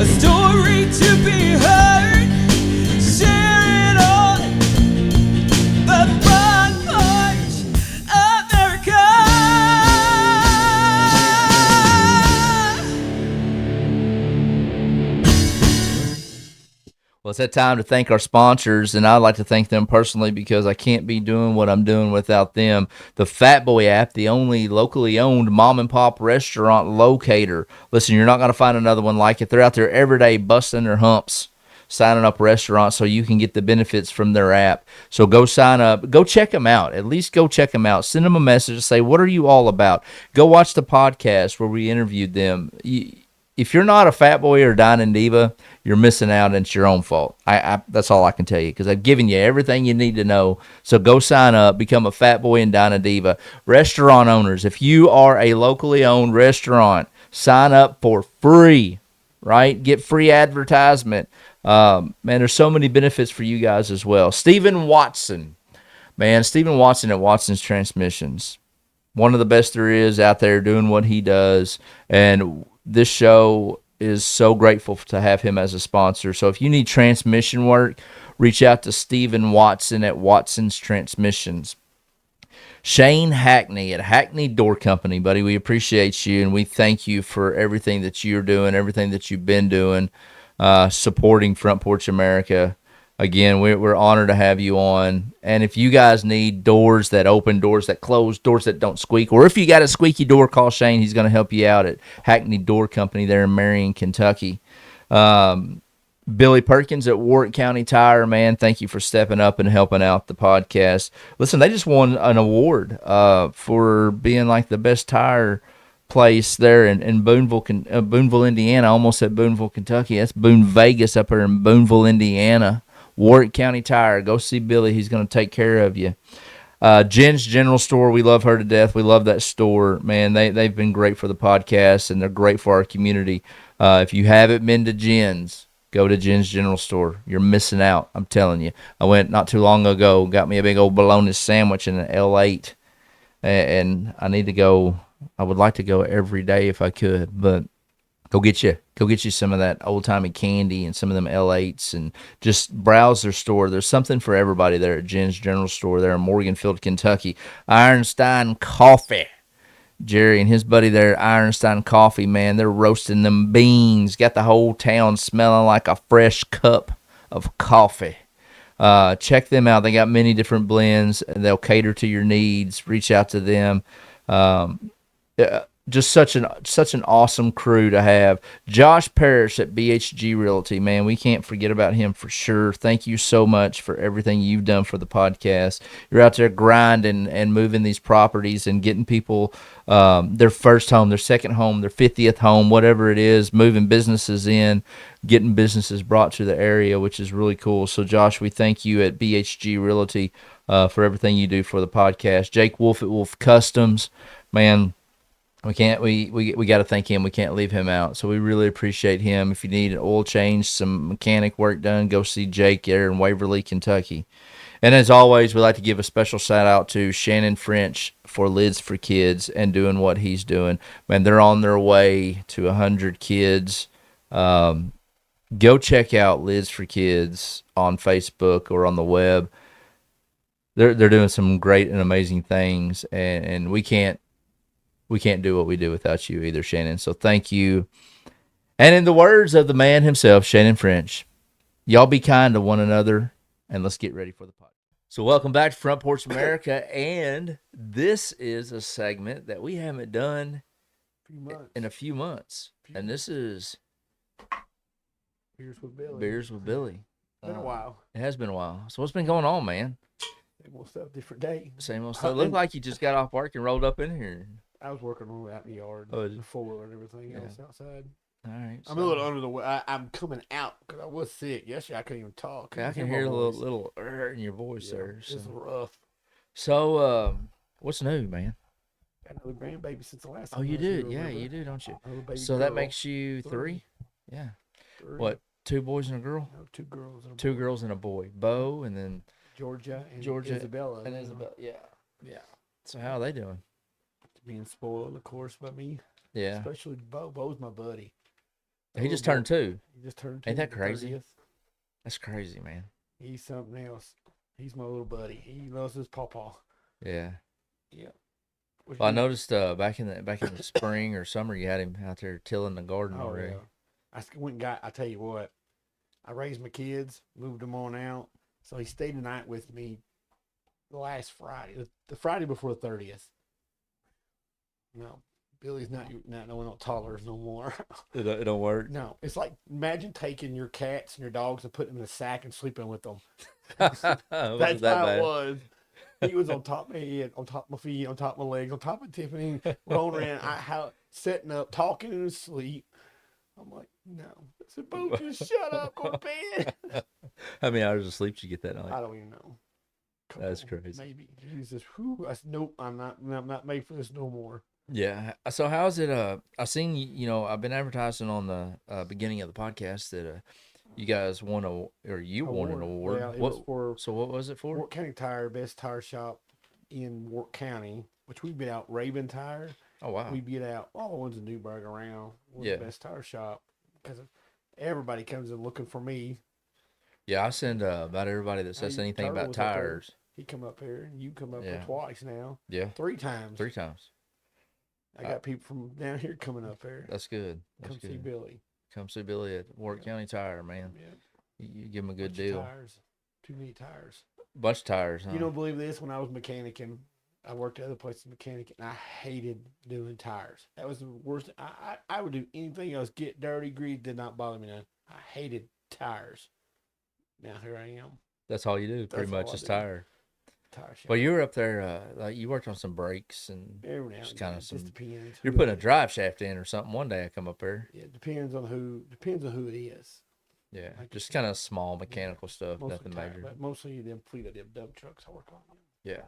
story to be heard. Share it on the Front Porch America. Well, it's that time to thank our sponsors, and I'd like to thank them personally because I can't be doing what I'm doing without them. The Fat Boy app, the only locally owned mom and pop restaurant locator. Listen, you're not going to find another one like it. They're out there every day busting their humps, signing up restaurants so you can get the benefits from their app. So go sign up. Go check them out. At least go check them out. Send them a message and say, what are you all about? Go watch the podcast where we interviewed them. If you're not a Fat Boy or Dining Diva, you're missing out, and it's your own fault. That's all I can tell you because I've given you everything you need to know. So go sign up, become a Fat Boy and Dining Diva. Restaurant owners, if you are a locally owned restaurant, sign up for free, right? Get free advertisement. Man, there's so many benefits for you guys as well. Stephen Watson, man, Stephen Watson at Watson's Transmissions. One of the best there is out there doing what he does, and this show is so grateful to have him as a sponsor. So if you need transmission work, reach out to Stephen Watson at Watson's Transmissions. Shane Hackney at Hackney Door Company, buddy, we appreciate you, and we thank you for everything that you're doing, everything that you've been doing, supporting Front Porch America. Again, we're honored to have you on. And if you guys need doors that open, doors that close, doors that don't squeak, or if you got a squeaky door, call Shane. He's going to help you out at Hackney Door Company there in Marion, Kentucky. Billy Perkins at Warwick County Tire, man, thank you for stepping up and helping out the podcast. Listen, they just won an award for being like the best tire place there in Booneville, Indiana. I almost said Booneville, Kentucky. That's Boone Vegas up there in Booneville, Indiana. Warwick County Tire. Go see Billy. He's going to take care of you. Jen's General Store. We love her to death. We love that store. Man, they've been great for the podcast, and they're great for our community. If you haven't been to Jen's, go to Jen's General Store. You're missing out. I'm telling you. I went not too long ago, got me a big old bologna sandwich in an L8, and I need to go. I would like to go every day if I could, but go get you some of that old-timey candy and some of them L8s, and just browse their store. There's something for everybody there at Jen's General Store there in Morganfield, Kentucky. Ironstein Coffee. Jerry and his buddy there at Ironstein Coffee, man, they're roasting them beans. Got the whole town smelling like a fresh cup of coffee. Check them out. They got many different blends. They'll cater to your needs. Reach out to them. Just such an awesome crew to have. Josh Parrish at BHG Realty, man, we can't forget about him for sure. Thank you so much for everything you've done for the podcast. You're out there grinding and moving these properties and getting people their first home, their second home, their 50th home, whatever it is, moving businesses in, getting businesses brought to the area, which is really cool. So, Josh, we thank you at BHG Realty for everything you do for the podcast. Jake Wolf at Wolf Customs, man, we got to thank him. We can't leave him out. So we really appreciate him. If you need an oil change, some mechanic work done, go see Jake there in Waverly, Kentucky. And as always, we'd like to give a special shout out to Shannon French for Lids for Kids and doing what he's doing. Man, they're on their way to 100 kids. Go check out Lids for Kids on Facebook or on the web. They're doing some great and amazing things, and we can't do what we do without you either, Shannon. So thank you. And in the words of the man himself, Shannon French, y'all be kind to one another, and let's get ready for the podcast. So welcome back to Front Porch America, and this is a segment that we haven't done in a few months. And this is Beers with Billy. Beers with Billy. Been a while. It has been a while. So what's been going on, man? Same old stuff, different day. Same old stuff. Looked like you just got off work and rolled up in here. I was working on out in the yard, the four and everything else outside. All right. I'm a little under the weather. I'm coming out because I was sick. Yesterday I couldn't even talk. I can hear a little in your voice there. So. It's rough. So, what's new, man? Got another grandbaby since the last time. Oh, you did? Yeah, you do, don't you? So that makes you three? Yeah. 3. What, 2 boys and a girl? No, 2 girls and a boy. 2 girls and a boy. Bo and then Georgia and Isabella. Yeah. So how are they doing? Being spoiled, of course, by me. Yeah. Especially Bo. Bo's my buddy. He just turned 2. He just turned 2. Ain't that the crazy? 30th. That's crazy, man. He's something else. He's my little buddy. He loves his pawpaw. Yeah. Yeah. Well, I noticed back in the spring or summer, you had him out there tilling the garden Oh, already. yeah. Went and got, I tell you what, I raised my kids, moved them on out. So he stayed the night with me the last Friday, the Friday before the 30th. No, Billy's not knowing no toddlers no more. It don't work. No, it's like imagine taking your cats and your dogs and putting them in a sack and sleeping with them. That's That's that how bad. it was. He was on top of my head, on top of my feet, on top of my legs, on top of Tiffany, rolling around, setting up, talking in his sleep. I'm like, no. I said, Bo, just shut up, go to bed. How many hours of sleep did you get that I night? don't even know. That's crazy. Maybe. He says, whew. I said, nope, I'm not made for this no more. Yeah. So how's it? I seen I've been advertising on the beginning of the podcast that you guys won won an award. Well, it was for So what was it for? Warwick County Tire, best tire shop in Warwick County, which we beat out Raven Tire. Oh wow. We beat out all the ones in Newburgh around. We're Yeah. the best tire shop because everybody comes in looking for me. Yeah, I send about everybody that says Hey, anything Turtle about was up there. tires. He come up here, and you come up Yeah. here twice now, Yeah, 3 times. 3 times. I got people from down here coming up there. That's good. That's Come see good. Billy. Come see Billy at Warwick County Tire, man. Yeah, You give him a good bunch of deal. Tires, too many tires. Bunch of tires, huh? You don't believe this? When I was mechanicing, I worked at other places mechanicing, and I hated doing tires. That was the worst. I would do anything else. Get dirty, grease did not bother me none. I hated tires. Now here I am, That's all you do, pretty That's all much, I is do. tire. tire shop. Well, you were up there, like you worked on some brakes and Every now just and kinda then, it some- just depends. you're who putting a it is. drive shaft in or something. One day I come up there. Yeah, it depends on who it is. Yeah, Like just you said. kind of small mechanical stuff, Mostly nothing tire, major. but mostly them fleet of them dump trucks I work on. Yeah.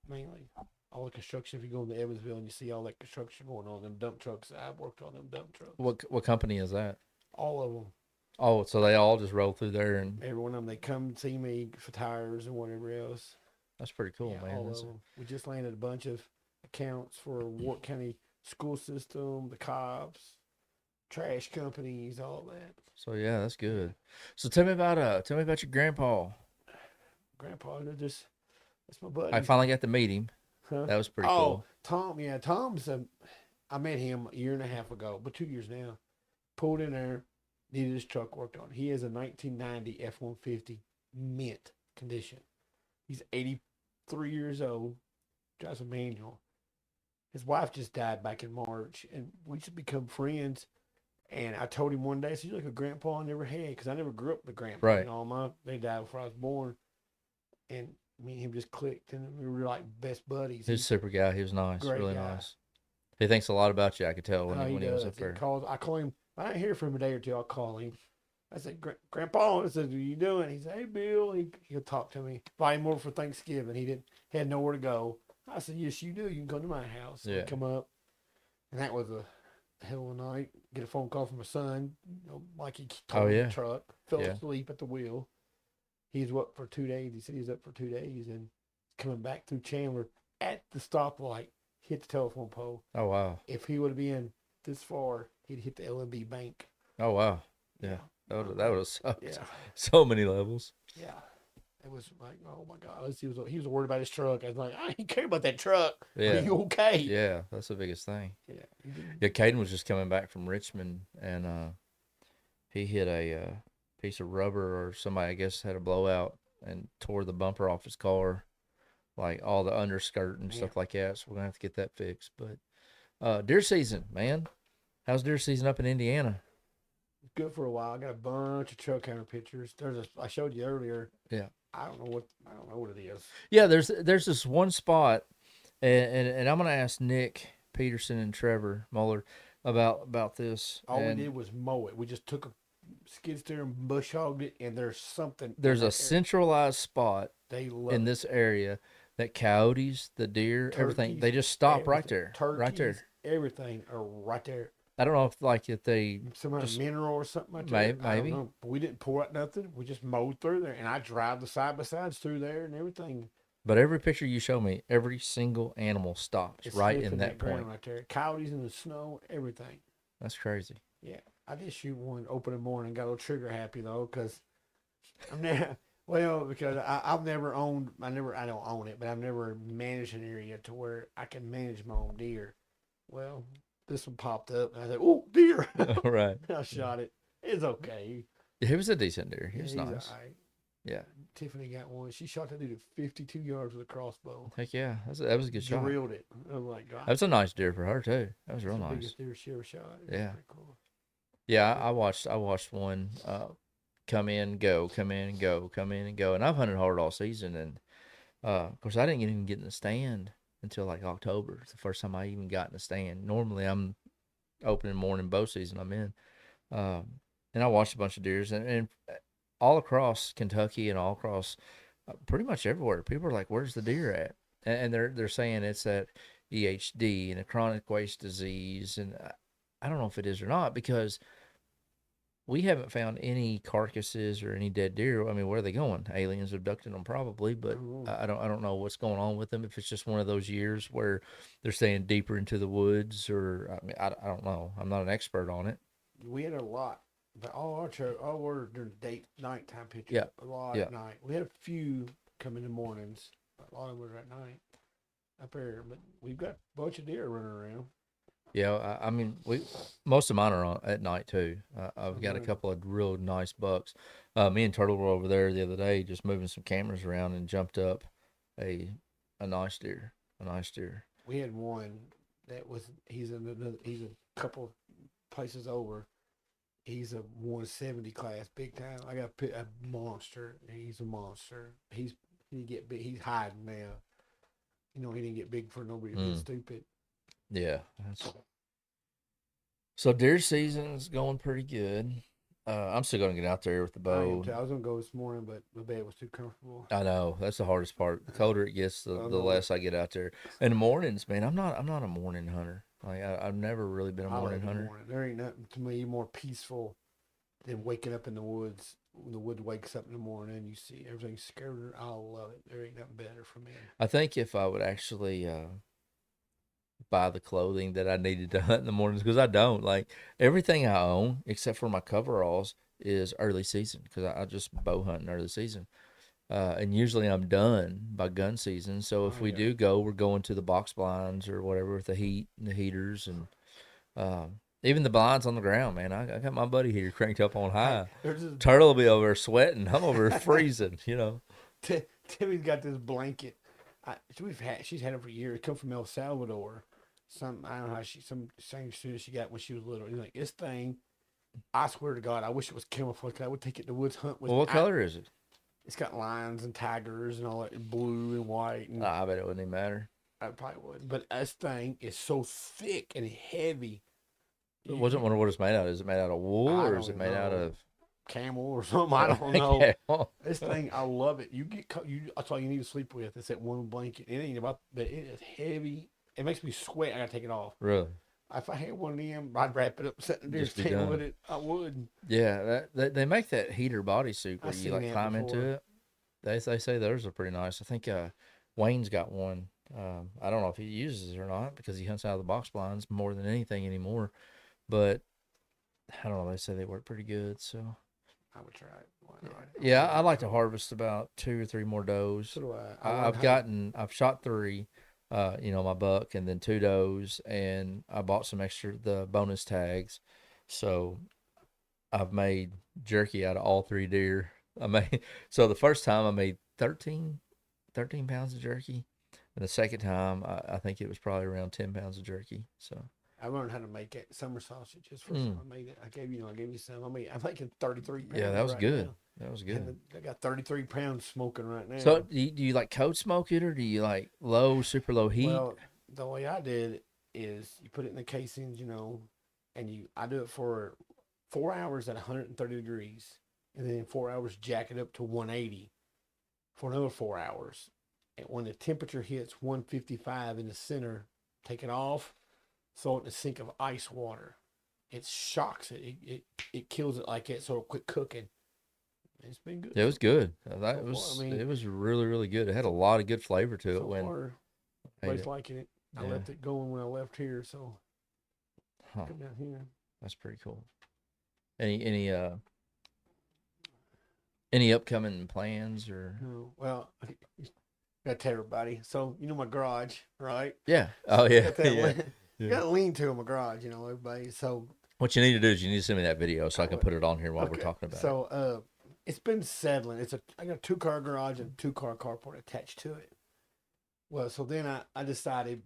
Mainly all the construction. If you go into Evansville and you see all that construction going on, them dump trucks. I've worked on them dump trucks. What company is that? All of them. Oh, so they all just roll through there, and Every one of them, they come see me for tires and whatever else. that's pretty cool, Yeah, man. all That's- of them. We just landed a bunch of accounts for Warwick County school system, the cops, trash companies, all that. So yeah, that's good. So tell me about your grandpa. Grandpa, that's my buddy. I finally got to meet him. Huh? That was pretty Oh, cool. Tom, yeah, Tom's. I met him a year and a half ago, but 2 years now. Pulled in there, needed his truck worked on. He has a 1990 F-150 mint condition. He's 83 years old, drives a manual. His wife just died back in March, and we just become friends. And I told him one day, I said, "You're like a grandpa I never had," because I never grew up with a grandpa. Right. They died before I was born, and me and him just clicked, and we were like best buddies. He was a super guy. He was nice, Great really guy. nice. He thinks a lot about you. I could tell when Oh, he was does. up there. I call him. If I don't hear from him a day or two, I'll call him. I said, Grandpa, I said, what are you doing? He said, hey, Bill. He'll talk to me. Invite him over for Thanksgiving. He had nowhere to go. I said, yes, you do. You can come to my house. Yeah. Come up. And that was a hell of a night. Get a phone call from my son. Like he told yeah. the truck. Fell Yeah. asleep at the wheel. He was up for 2 days. He said he was up for 2 days and coming back through Chandler at the stoplight, hit the telephone pole. Oh wow. If he would have been this far, he'd hit the LMB bank. Oh wow. Yeah. That would have sucked. Yeah. So many levels. Yeah. It was like, oh my God. He was worried about his truck. I was like, I ain't care about that truck. Yeah. Are you okay? Yeah, that's the biggest thing. Yeah. Yeah, Caden was just coming back from Richmond, and he hit a piece of rubber, or somebody, I guess, had a blowout and tore the bumper off his car, like all the underskirt and stuff like that. So we're gonna have to get that fixed. But deer season, man, how's deer season up in Indiana? Good for a while. I got a bunch of trail camera pictures. I showed you earlier. Yeah. I don't know what it is. Yeah, there's this one spot, and I'm gonna ask Nick Peterson and Trevor Muller about this. All and we did was mow it. We just took a skid steer and bush hogged it, and there's something. there's in a that area. centralized spot They love in it. this area that coyotes, the deer, everything, they just stop right Everything. there, right there. Turkeys, everything are right there. I don't know if they Some kind of Just- mineral or something like Maybe- that. I don't maybe. know. But we didn't pour out nothing. We just mowed through there, and I drive the side by sides through there and everything. but every picture you show me, every single animal stops It's right sniffing in that ground point. right there. Coyotes in the snow, everything. That's crazy. Yeah, I did shoot one opening morning. Got a little trigger happy though, because I'm never. Well, because I've never owned. I don't own it, but I've never managed an area to where I can manage my own deer. Well, this one popped up, and I said, "Oh, deer!" Right. I shot it. It's okay. He was a decent deer. He Yeah, was he's nice. all right. Yeah. Tiffany got one. She shot that dude at 52 yards with a crossbow. Heck yeah. That was a good shot. Drilled it. I'm like, God, That was a nice deer for her too. That was that's real the nice. biggest deer she ever shot. It was Yeah. pretty cool. Yeah, I watched one come in, go, come in, and go, come in, and go. And I've hunted hard all season, and of course I didn't even get in the stand until like October. It's the first time I even got in the stand. Normally I'm opening morning bow season I'm in. And I watched a bunch of deers, and all across Kentucky and all across pretty much everywhere, people are like, "Where's the deer at?" And they're saying it's that EHD and a chronic waste disease, and I don't know if it is or not, because we haven't found any carcasses or any dead deer. I mean, where are they going? Aliens abducted them probably, but I don't know what's going on with them. If it's just one of those years where they're staying deeper into the woods, or I mean, I don't know. I'm not an expert on it. We had a lot, but all our during nighttime pictures. Yeah. A lot Yeah. at night. We had a few come in the mornings, but a lot of them were at night up there. But we've got a bunch of deer running around. Yeah, I mean, most of mine are at night too. I've got a Mhm. couple of real nice bucks. Me and Turtle were over there the other day, just moving some cameras around, and jumped up a nice deer, a nice deer. We had one that was he's a couple places over. He's a 170 class, big time. I got a monster. He's a monster. He get big. He's hiding now. You know, he didn't get big for nobody to be stupid. Yeah. So deer season's going pretty good. I'm still gonna get out there with the bow. I was gonna go this morning, but the bed was too comfortable. I know that's the hardest part. The colder it gets, the less I get out there. In the mornings, man, I'm not a morning hunter. Like I've never really been a morning hunter. There ain't nothing to me more peaceful than waking up in the woods. When the wood wakes up in the morning and you see everything scattered, I love it. There ain't nothing better for me. I think if I would actually buy the clothing that I needed to hunt in the mornings, because I don't, like, everything I own except for my coveralls is early season, because I just bow hunt in early season. And usually I'm done by gun season. So if we do go, we're going to the box blinds or whatever with the heat and the heaters, and even the blinds on the ground, man. I got my buddy heater cranked up on high. Turtle will be over there sweating. I'm over here freezing, you know. Timmy's got this blanket. She's had it for years. It come from El Salvador. I don't know how some same student she got when she was little. He's like, this thing, I swear to God, I wish it was camouflage. 'Cause I would take it to woods hunt with. Well, what color is it? It's got lions and tigers and all that, blue and white. And I bet it wouldn't even matter. I probably would. But this thing is so thick and heavy. I wasn't wondering what it's made out of. Is it made out of wool, or is it made out of camel or something? I don't know. Camel. This thing, I love it. That's all you need to sleep with. It's that one blanket. It ain't about, but it is heavy. It makes me sweat. I gotta take it off. Really? If I had one of them, I'd wrap it up, sit in the Just be stand done. with it. I would. Yeah, they make that heater bodysuit where I've you seen like that climb before. into it. They say those are pretty nice. I think Wayne's got one. I don't know if he uses it or not, because he hunts out of the box blinds more than anything anymore. But I don't know. They say they work pretty good. So I would try it. Why not? yeah, I'd like to harvest about 2 or 3 more does. So do I. I've shot 3. My buck, and then 2 does, and I bought some the bonus tags. So I've made jerky out of all 3 deer. So the first time I made 13 pounds of jerky, and the second time I think it was probably around 10 pounds of jerky. So I learned how to make it summer sausages. First time I made it, I gave you some. I'm making 33 pounds. yeah, that was right good. now. That was good. And I got 33 pounds smoking right now. So do you like cold smoke it, or do you like super low heat? Well, the way I did it is you put it in the casings, and I do it for 4 hours at 130 degrees, and then 4 hours jack it up to 180 for another 4 hours. And when the temperature hits 155 in the center, take it off, throw it in a sink of ice water. It shocks it. It kills it like that, so it'll quit cooking. It's been good. It was good. It It was really, really good. It had a lot of good flavor to it So when far, I ate everybody's it. liking it. I Yeah. left it going when I left here, so Huh, come down here. that's pretty cool. Any upcoming plans or? No, well, I gotta tell everybody. So you know my garage, right? Yeah. Oh yeah. Got that Yeah. you got to lean to in my garage, you know, everybody. So What you need to do is you need to send me that video so I can put it on here while we're okay, talking about it. so it's been settling. I got a 2-car garage and a 2-car carport attached to it. Well, so then I decided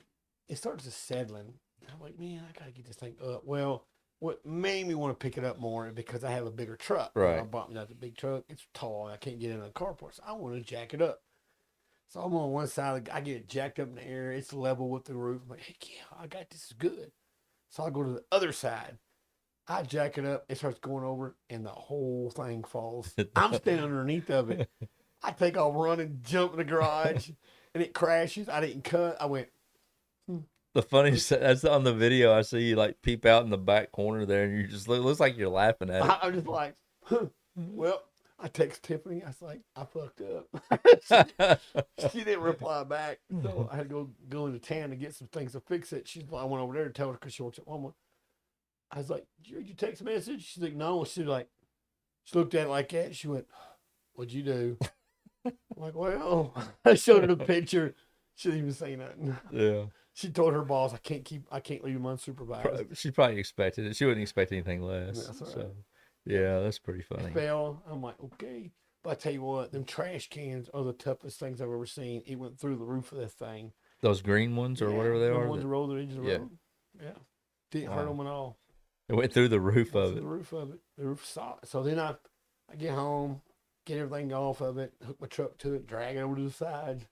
it started to settling. I'm like, man, I gotta get this thing up. Well, what made me want to pick it up more is because I have a bigger truck. Right. I bought me that big truck. It's tall. I can't get in the carport. So I want to jack it up. So I'm on one side. I get it jacked up in the air. It's level with the roof. I'm like, heck yeah, I got this is good. So I go to the other side. I jack it up. It starts going over, and the whole thing falls. I'm standing underneath of it. I take off running, jump in the garage, and it crashes. I didn't cut. I went. The funniest that's on the video. I see you like peep out in the back corner there, and you just looks like you're laughing at it. I'm just like, huh. Well, I text Tiffany. I was like, I fucked up. She didn't reply back, so I had to go into town to get some things to fix it. She's like, I went over there to tell her because she works at Walmart. I was like, did you read your text message? She's like, no. She looked at it like that. She went, what'd you do? I'm like, well, I showed her the picture. She didn't even say nothing. Yeah. She told her boss, I can't leave him unsupervised. She probably expected it. She wouldn't expect anything less. That's all right. So, yeah, that's pretty funny. It fell. I'm like, okay. But I tell you what, them trash cans are the toughest things I've ever seen. It went through the roof of that thing. Those green ones or whatever they the are. ones that roll the edge of the yeah. road. Yeah. Didn't hurt them at all. It went through the roof Went of through it. the roof of it. The roof saw it. So then I get home, get everything off of it, hook my truck to it, drag it over to the side.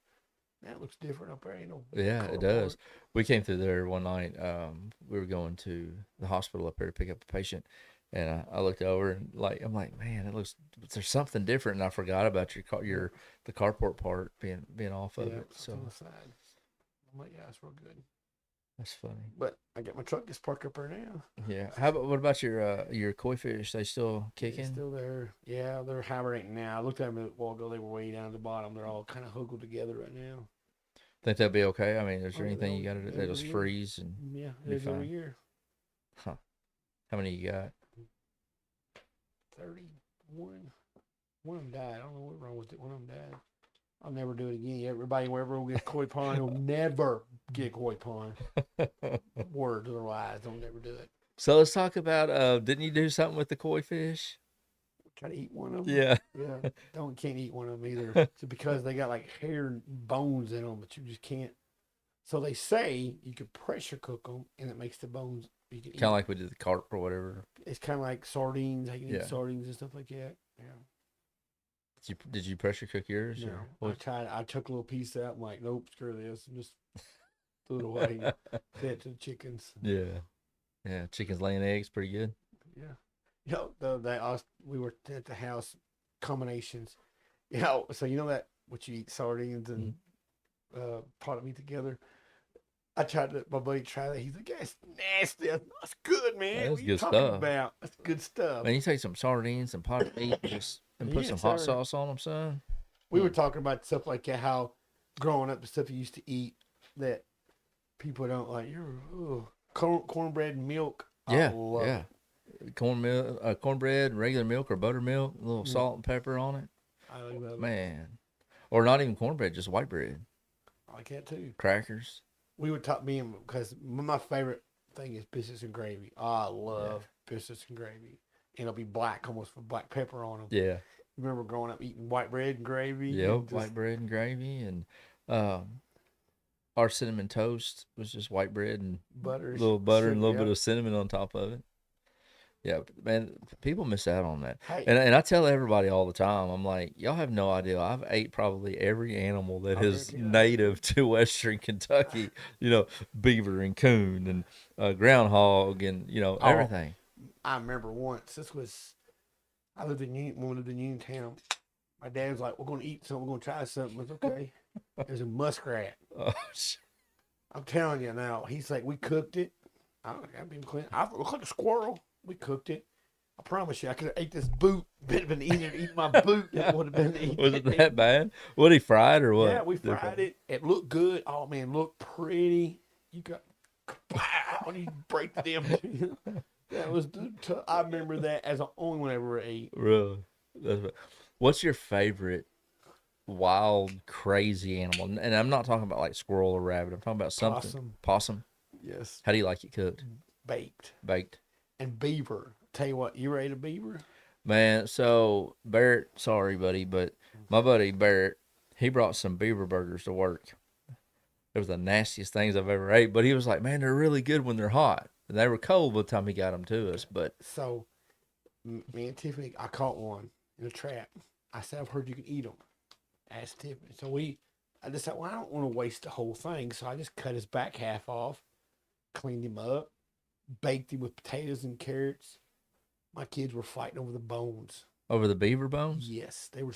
That looks different up there. Ain't no Yeah, car it does. park. We came through there one night. We were going to the hospital up there to pick up a patient, and I looked over and I'm like, man, it looks there's something different, and I forgot about the carport part being off of it. it's So on the side. I'm like, yeah, it's real good. that's funny. But I got my truck just parked up there now. Yeah. What about your koi fish? They still kicking? It's still there. Yeah, they're hibernating now. I looked at them a while ago. They were way down at the bottom. They're all kind of hookled together right now. Think they'll be okay? I mean, is there Oh, anything you got to do? They just yeah. freeze and Yeah, Be it is every fine. year. huh? How many you got? 31. One of them died. I don't know what's wrong with it. One of them died. I'll never do it again. Everybody, wherever we get a koi pond, will never get a koi pond. Word otherwise, don't never do it. So let's talk about. Didn't you do something with the koi fish? Try to eat one of them. Yeah. Yeah. Can't eat one of them either. It's because they got like hair and bones in them, but you just can't. So they say you can pressure cook them, and it makes the bones. You can eat. Kind of like we did the carp or whatever. It's kind of like sardines. I can Yeah. eat sardines and stuff like that. Yeah. Did you pressure cook yours? No, Or I what? tried. I took a little piece out. I'm like, nope, screw this, and just threw it away. Fed it to the chickens. Yeah. Yeah. Chickens laying eggs, pretty good. Yeah. You know, we were at the house combinations. So you know that what you eat sardines and pot meat together. I tried to. My buddy tried that. He's like, "That's nasty. That's good, man. That's What are you good talking stuff. about? That's good stuff." Man, you take some sardines and pot of meat and put some Yes, hot sir. sauce on them, son. We were talking about stuff like that. How growing up, the stuff you used to eat that people don't like. Cornbread and milk. Yeah. I love Yeah. it. Cornbread, regular milk or buttermilk, a little salt and pepper on it. I love it. Man. Or not even cornbread, just white bread. I like that too. Crackers. We would talk me because my favorite thing is biscuits and gravy. I love biscuits and gravy. And it'll be black, almost with black pepper on them. Yeah. Remember growing up eating white bread and gravy? Yep, and just- white bread and gravy, and our cinnamon toast was just white bread and butter, a little butter and a little yeah. bit of cinnamon on top of it. Yeah, but, man, people miss out on that. Hey. And I tell everybody all the time, I'm like, y'all have no idea. I've ate probably every animal that is yeah. native to Western Kentucky. Beaver and coon and groundhog and everything. I remember once. I lived in Uniontown. My dad was like, "We're going to eat something. We're going to try something." I was okay. It was a muskrat. Oh, I'm telling you now. He's like, we cooked it. I've been clean. I look like a squirrel. We cooked it. I promise you, I could have ate this boot. Been eating my boot. That would have been eating. was it that bad? What, he fried or what? Yeah, we fried it. It looked good. Oh man, looked pretty. You got when you break the damn. That was I remember that as the only one I ever ate. Really? What's your favorite wild, crazy animal? And I'm not talking about like squirrel or rabbit. I'm talking about something. Possum. Possum. Yes, How do you like it cooked? baked. Baked. And beaver. Tell you what, you ever ate a beaver? Man, so Barrett, sorry, buddy, but my buddy Barrett, he brought some beaver burgers to work. It was the nastiest things I've ever ate, but he was like, man, they're really good when they're hot. And they were cold by the time he got them to us, but So, me and Tiffany, I caught one in a trap. I said, I've heard you can eat them. Asked Tiffany. So I decided, well, I don't want to waste the whole thing. So I just cut his back half off, cleaned him up, baked him with potatoes and carrots. My kids were fighting over the bones. over the beaver bones? Yes, they were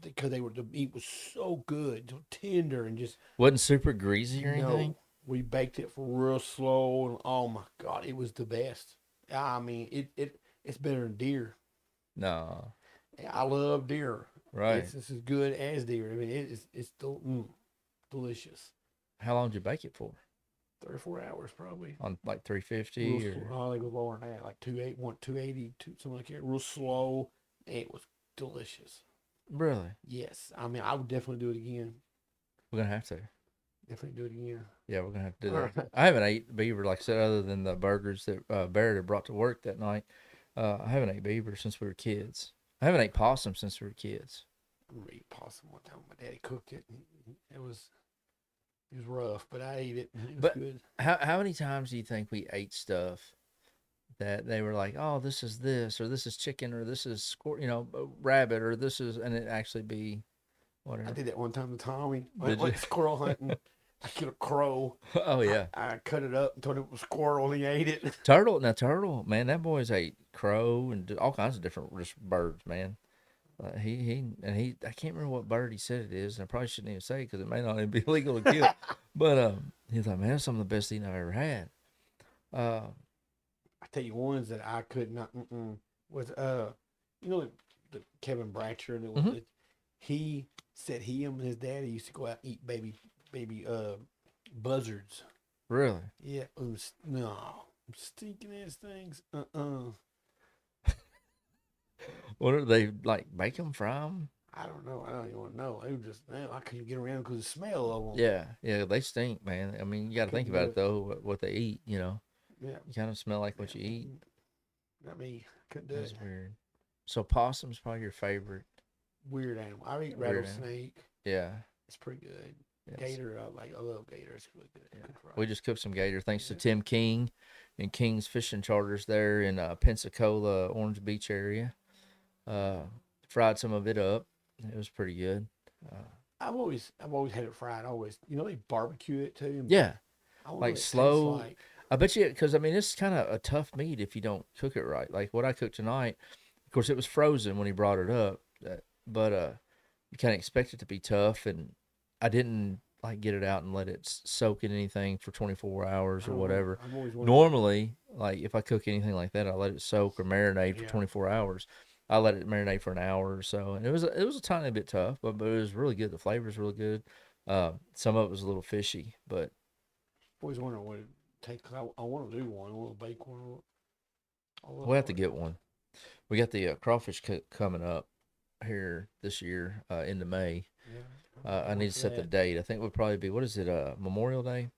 because the meat was so good, so tender, and just Wasn't super greasy or no. anything? We baked it for real slow, and oh my god, it was the best. I mean, it's better than deer. No. I love deer. Right. It's as good as deer. I mean, it's still delicious. How long did you bake it for? 3 or 4 hours probably. On like 350 Real or slow. I think it was lower than that, like 280, something like that. Real slow. It was delicious. really? Yes, I mean, I would definitely do it again. We're gonna have to. Definitely do it again. Yeah, we're gonna have to do Alright. that. I haven't ate beaver, like I said, other than the burgers that Barrett had brought to work that night. I haven't ate beaver since we were kids. I haven't ate possum since we were kids. I remember eating possum one time. My daddy cooked it. It was rough, but I ate it. It was But good. how many times do you think we ate stuff that they were like, oh, this is this, or this is chicken, or this is rabbit, or this is, and it actually be I whatever. did that one time to Tommy. Did Went you? squirrel hunting. I killed a crow. Oh yeah, I cut it up and thought it was squirrel. And he ate it. turtle. Now turtle, man, that boy's ate crow and all kinds of different just birds, man. He I can't remember what bird he said it is, and I probably shouldn't even say because it may not even be legal to kill. But he's like, man, that's some of the best eating I've ever had. I tell you, ones that I could not was you know the Kevin Bratcher. He said he and his daddy used to go out and eat baby buzzards. Really? Yeah, it was no stinking ass things. What are they like? Bake them, fry them? I don't know. I don't even want to know. They were just I couldn't get around because of the smell of them. Yeah, they stink, man. I mean, you got to think about it though. What they eat, Yeah. you kind of smell like what you eat. Not me. Couldn't do That's it. weird. So possum's probably your favorite. Weird animal. I eat Weird rattlesnake. Yeah. It's pretty good. Yes. Gator, I love gator. It's really good. Yeah. Good fry. We just cooked some gator thanks to Tim King and King's Fishing Charters there in Pensacola, Orange Beach area. Fried some of it up. It was pretty good. I've always had it fried. Always, they barbecue it too. Yeah. I wonder Like what it tastes slow. like. I bet you, because I mean, it's kind of a tough meat if you don't cook it right. Like what I cooked tonight, of course, it was frozen when he brought it up, but you kind of expect it to be tough, and I didn't like get it out and let it soak in anything for 24 hours I or don't know. whatever. I've always wanted- Normally, like if I cook anything like that, I let it soak or marinate for Yeah. 24 hours. I let it marinate for an hour or so, and it was a tiny bit tough, but it was really good. The flavor is really good. Some of it was a little fishy, but always wondering what it takes. 'Cause I want to do one. I want to bake one. we'll have to get one. We got the crawfish coming up here this year into May. Yeah. I need to set the date. I think we'll probably be, what is it, Memorial Day?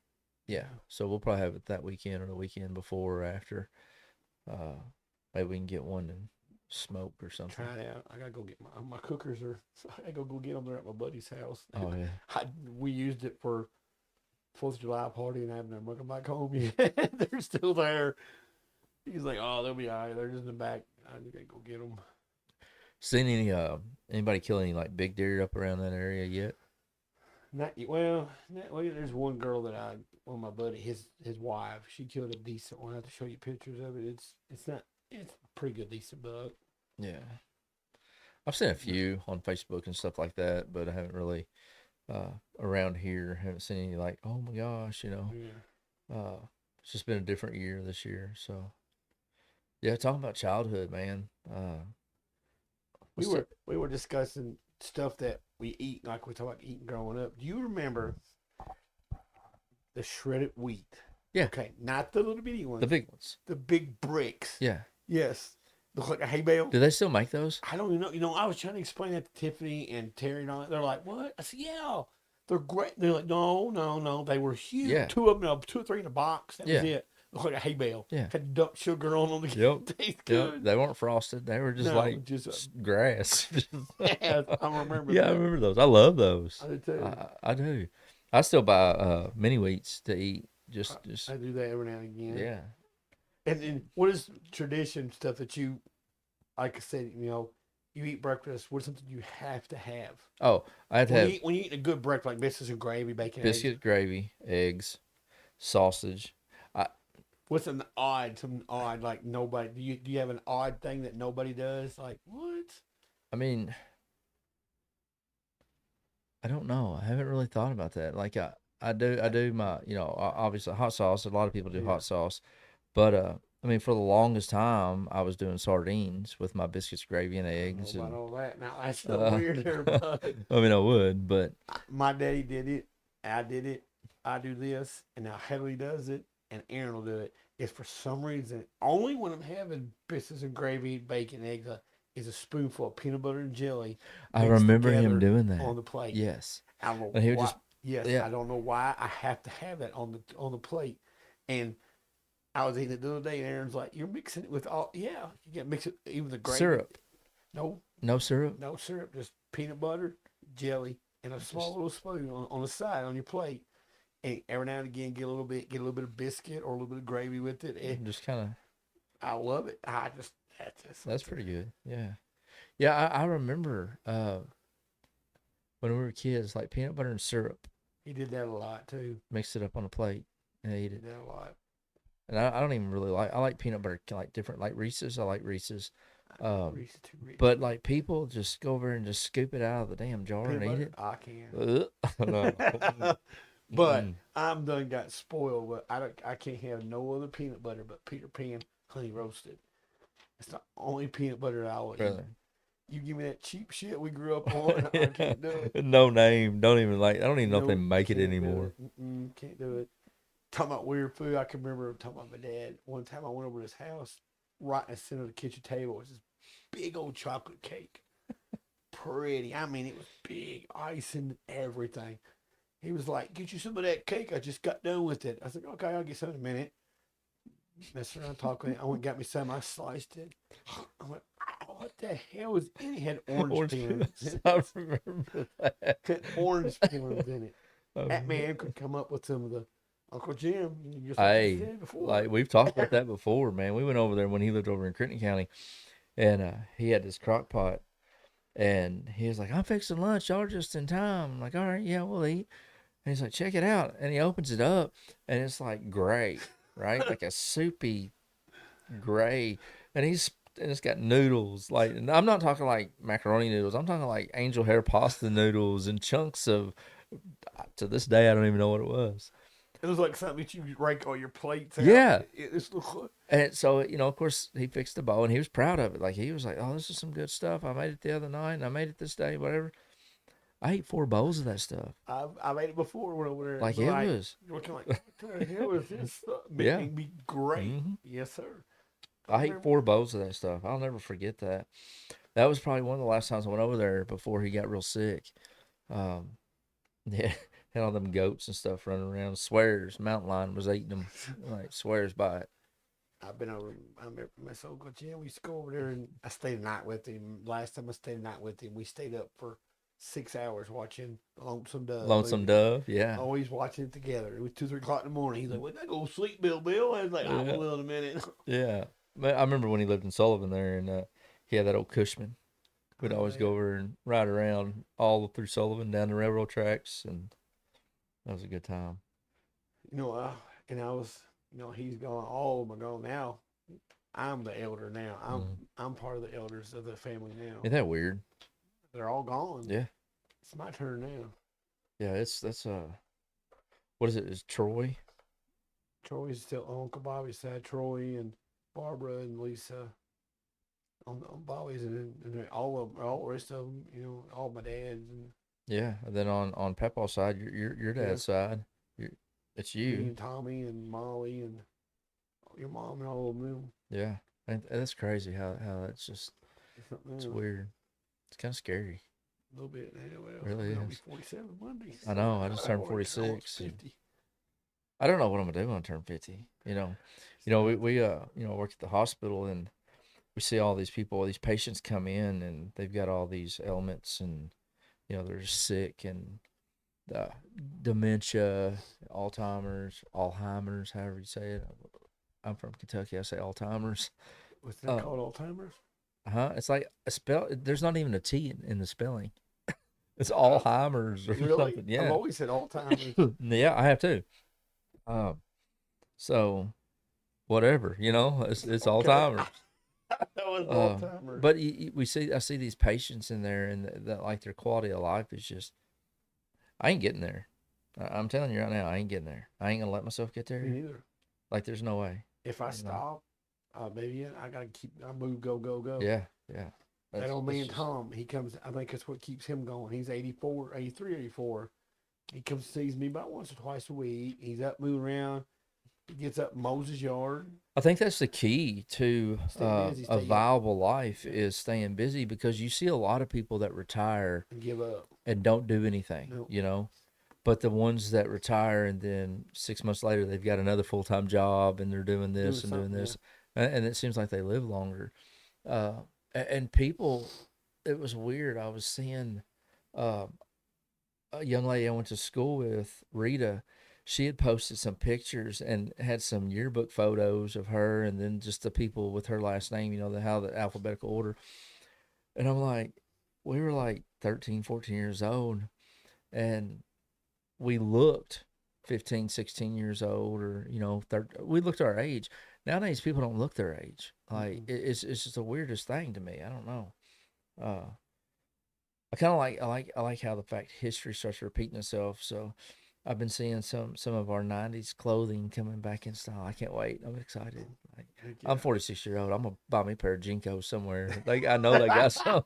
Yeah. So we'll probably have it that weekend or the weekend before or after. Maybe we can get one and smoke or something. Try it out. I gotta go get my cookers are. I gotta go get them. They're at my buddy's house. Oh yeah. We used it for 4th of July party and I haven't brought them back home yet. They're still there. He's like, oh, they'll be all right. They're just in the back. I gotta go get them. Seen anybody kill any like big deer up around that area yet? Well, there's one girl that one of my buddy, his wife, she killed a decent one. I have to show you pictures of it. It's a pretty good, decent buck. Yeah. I've seen a few on Facebook and stuff like that, but I haven't really around here. Haven't seen any like, oh my gosh, Yeah. It's just been a different year this year. So yeah, talking about childhood, man. We were discussing stuff that we eat, like we talk about eating growing up. Do you remember the shredded wheat Yeah. Okay, not the little bitty ones. The big ones. The big bricks. Yeah. Yes. Look like a hay bale. Do they still make those? I don't even know. You know, I was trying to explain that to Tiffany and Terry and all that. They're like, what? I said, yeah. They're great. They're like, no, no, no. They were huge. Yeah. Two of them, 2 or 3 in a box. That was Yeah. it. Looked like a hay bale. Yeah. Had to dump sugar on them to Yep. taste Yep. good. They weren't frosted. They were just No, like just grass. yeah, I remember Yeah, I that. remember those. I love those. I do too. I do. I still buy mini wheats to eat. Just I do that every now and again. yeah. And what is tradition stuff that you, like I said, you know, you eat breakfast? What is something you have to have? Oh, I'd have When you eat a good breakfast, like biscuits and gravy, bacon, biscuit eggs, gravy, eggs, sausage. what's something odd, like nobody, do you have an odd thing that nobody does? Like, what? I mean, I don't know. I haven't really thought about that. Like I do my, obviously hot sauce. A lot of people do Yeah. hot sauce, but I mean, for the longest time, I was doing sardines with my biscuits, gravy, and I eggs. don't know And, about all that. Now, that's so uh, weird there, bud. I mean, I would, but My daddy did it. I did it. I do this. And now Headley does it. And Aaron will do it. It's for some reason, only when I'm having biscuits and gravy, bacon, eggs, is a spoonful of peanut butter and jelly. I mixed remember him together doing that. on the plate. Yes. I don't know And he would why. just- Yes, yeah. I don't know why I have to have that on the plate. And I was eating it the other day, and Aaron's like, "You're mixing it with all, yeah, you can mix it even the gravy, Syrup. No, No syrup. no syrup, just peanut butter, jelly, and a small little spoon on the side on your plate. And every now and again, get a little bit of biscuit or a little bit of gravy with it. And Just kind of. I love it. That's pretty good. Yeah. Yeah, I remember when we were kids, like peanut butter and syrup, He did that a lot too. mixed it up on a plate and ate He it. did that a lot. And I don't even really I like peanut butter, like different, like Reese's. I like Reese's. Reese is too rich. But like people just go over and just scoop it out of the damn jar Peanut and eat butter, it. I can. No. But Mm-mm. I'm done got spoiled. But I can't have no other peanut butter but Peter Pan honey roasted. It's the only peanut butter I will eat. Really? You give me that cheap shit we grew up on, I can't do it. No name. Don't even I don't even know if they Nope, make it can't do anymore. it. Can't do it. Talking about weird food, I can remember talking about my dad. One time I went over to his house, right in the center of the kitchen table was this big old chocolate cake. Pretty. I mean, it was big, icing, everything. He was like, "Get you some of that cake. I just got done with it." I said, "Okay, I'll get some in a minute." Messing around talking. I went and got me some. I sliced it. I went, "Oh, what the hell was in it?" It had orange pins. I remember that. Had orange pins in it. Oh, That man could come up with some of the Uncle Jim. Just like Hey, you said before. like we've talked about that before, man. We went over there when he lived over in Crittenden County, and he had this crock pot, and he was like, "I'm fixing lunch. Y'all are just in time." I'm like, "All right, yeah, we'll eat." And he's like, "Check it out," and he opens it up, and it's like gray, right, like a soupy gray, and it's got noodles. Like, and I'm not talking like macaroni noodles. I'm talking like angel hair pasta noodles and chunks of. To this day, I don't even know what it was. It was like something that you rake all your plates out. Yeah. It's And so, of course, he fixed the bowl and he was proud of it. Like, he was like, "Oh, this is some good stuff. I made it the other night and I made it this day, whatever." I ate 4 bowls of that stuff. I've ate it before when over there. Like, but it was. looking like, what the hell is this stuff? Yeah. It'd be great. Mhm. Yes, sir. I ate 4 bowls of that stuff. I'll never forget that. That was probably one of the last times I went over there before he got real sick. Yeah, had all them goats and stuff running around. Swears, mountain lion was eating them. Like, swears by it. I've been over. I remember my Uncle Jim. We used to go over there and I stayed a night with him. Last time I stayed a night with him, we stayed up for 6 hours watching Lonesome Dove. Lonesome Dove, yeah. Always watching it together. It was 2, 3 o'clock in the morning. He's like, "We gotta go to sleep, Bill." I was like, "I Yeah. will in a minute." Yeah, but I remember when he lived in Sullivan there, and he had that old Cushman. We'd always go over and ride around all through Sullivan down the railroad tracks, and that was a good time. And I was, he's gone. All of them are gone now. I'm the elder now. I'm part of the elders of the family now. Isn't that weird? They're all gone. Yeah, It's my turn now. yeah. That's what is it? Is Troy? Troy's still on Uncle Bobby's side. Troy and Barbara and Lisa on Bobby's, and then all the rest of them. All my dads and Yeah, and then on Papa's side, your dad's side, It's Me you. and Tommy and Molly and your mom and all of them. Yeah. And that's crazy how that's just, It's something it's else. weird. It's kind of scary. A little bit. Hey, It well, really I'll be is. 47 Monday. I So know. I just I turned already turn almost 46 and 50. I don't know what I'm gonna do when I turn 50. We work at the hospital and we see all these people, all these patients come in and they've got all these ailments and they're sick and uh, dementia, Alzheimer's, however you say it. I'm from Kentucky. I say Alzheimer's. What's that Uh, called? Alzheimer's? It's like a spell. There's not even a T in the spelling. It's Uh, Alzheimer's or really? something. I've Yeah, always said Alzheimer's. yeah, I have too. Um, so whatever, it's Okay. Alzheimer's. That was Uh, Alzheimer's. but I see these patients in there, and that like their quality of life is just. I ain't getting there. I'm telling you right now, I ain't getting there. I ain't gonna let myself get Me there. neither. Like there's no way. If I You know. stop, maybe I gotta keep. I move, go, go, go. Yeah, yeah. That old That's man just. Tom, he comes. I think that's what keeps him going. He's 84, 83, 84. He comes and sees me about once or twice a week. He's up moving around. He gets up, mows his yard, I think that's the key to stay busy, a stay young, viable life yeah, is staying busy because you see a lot of people that retire and give up. and don't do anything, No, But the ones that retire and then 6 months later they've got another full time job and they're doing doing this and doing something. Yeah, this, and it seems like they live longer. And people, it was weird. I was seeing uh, a young lady I went to school with, Rita. She had posted some pictures and had some yearbook photos of her, and then just the people with her last name. How the alphabetical order. And I'm like, we were like 13, 14 years old, and we looked 15, 16 years old, or we looked our age. Nowadays people don't look their age. Like mm-mm. it's just the weirdest thing to me. I don't know. uh I kind of like how the fact history starts repeating itself. So I've been seeing some of our 90s clothing coming back in style. I can't wait. I'm excited. Like, Heck I'm yeah. 46-year-old. I'm gonna buy me a pair of Jinkos somewhere. Like I know they got some,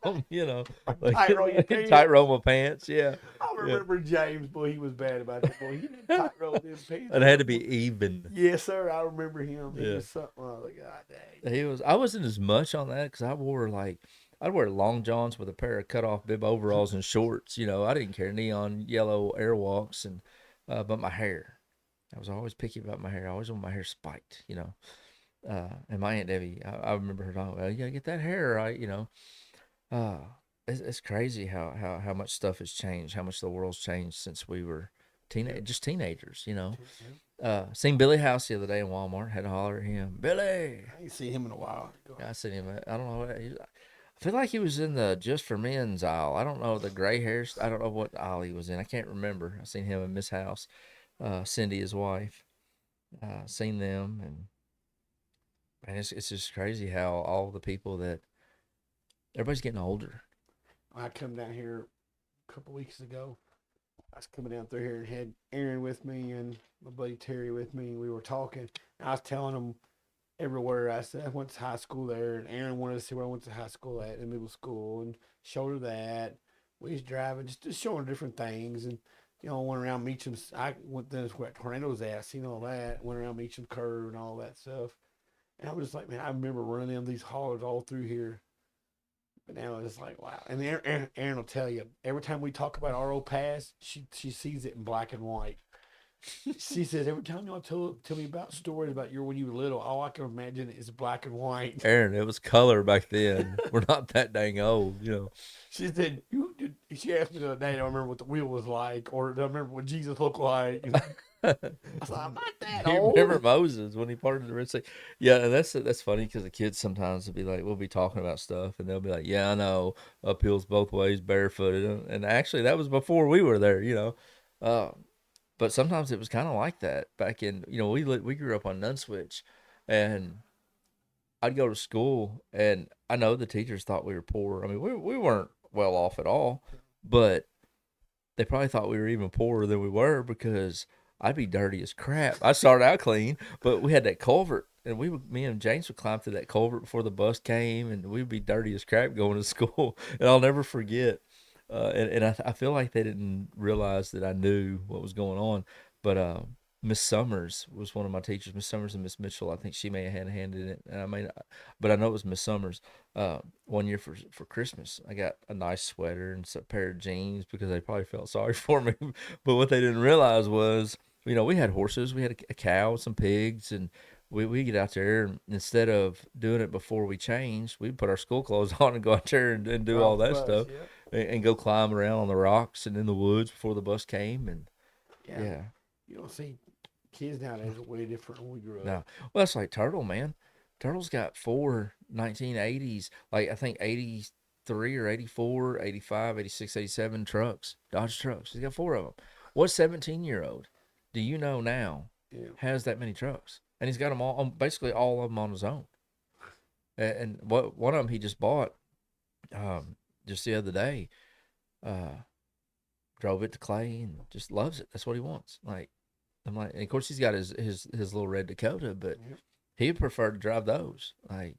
like Tight roll your tight pants. Roma pants. Yeah, I yeah. remember James, boy, he was bad about that. Boy, he didn't tight roll them pants. It had to be even. Yes, sir. I remember him. He Yeah. was something. I was like, God dang. He was. I wasn't as much on that because I'd wear long johns with a pair of cut off bib overalls and shorts. I didn't care neon yellow airwalks but my hair. I was always picky about my hair. I always want my hair spiked. And my aunt Debbie, I remember her talking. Well, you gotta get that hair right. Uh, it's crazy how much stuff has changed. How much the world's changed since we were Yep. just teenagers. Yep. Seen Billy House the other day in Walmart. Had to holler at him, Billy. I ain't seen him in a while. I seen him. I don't know. I feel like he was in the Just for Men's aisle. I don't know the gray hairs. I don't know what aisle he was in. I can't remember. I seen him in Miss House, Cindy, his wife. Seen them, and it's just crazy how all the people that everybody's getting older. I come down here a couple weeks ago. I was coming down through here and had Aaron with me and my buddy Terry with me. We were talking. I was telling them everywhere. I said I went to high school there, and Aaron wanted to see where I went to high school at in middle school, and showed her that. We was driving, just showing her different things, and went around Meacham. I went then where Tornado's at, seen all that. Went around Meacham Curve and all that stuff. And I was just like, man, I remember running down these hollers all through here. But now it's like, wow. And Aaron will tell you every time we talk about our old past, she sees it in black and white. She says every time y'all tell me about stories about when you were little, all I can imagine is black and white. Aaron, it was color back then. We're not that dang old. She said she asked me the other day, I don't remember what the wheel was like, or I remember what Jesus looked like. I was like, I'm not that You old. remember Moses when he parted the Red Sea? Yeah, and that's funny because the kids sometimes will be like, we'll be talking about stuff, and they'll be like, "Yeah, I know, uphills both ways, barefooted," and actually that was before we were there. Uh, but sometimes it was kind of like that back in. We grew up on Nunswitch, and I'd go to school, and I know the teachers thought we were poor. I mean, we weren't well off at all, but they probably thought we were even poorer than we were because I'd be dirty as crap. I started out clean, but we had that culvert, and me and James would climb through that culvert before the bus came, and we'd be dirty as crap going to school. And I'll never forget. And I feel like they didn't realize that I knew what was going on, but Miss Summers was one of my teachers. Miss Summers and Miss Mitchell. I think she may have had a hand in it, and I mean, but I know it was Miss Summers. One year for Christmas, I got a nice sweater and a pair of jeans because they probably felt sorry for me. But what they didn't realize was, we had horses, we had a cow, some pigs, and we get out there, and instead of doing it before we changed, we put our school clothes on and go out there and do all that Bus, stuff, yeah. and go climb around on the rocks and in the woods before the bus came, and Yeah. yeah. You don't see kids nowadays are way different than we grew up. No. Well, it's like Turtle, man. Turtle's got 1980s, like I think 83 or 84, 85, 86, 87 trucks, Dodge trucks. He's got 4 of them. What 17-year-old do you know now Yeah. has that many trucks? And he's got them all, basically all of them on his own. And what one of them he just bought just the other day, drove it to Clay and just loves it. That's what he wants. Like, I'm like, and of course he's got his little red Dakota, but Yep. he'd prefer to drive those. Like,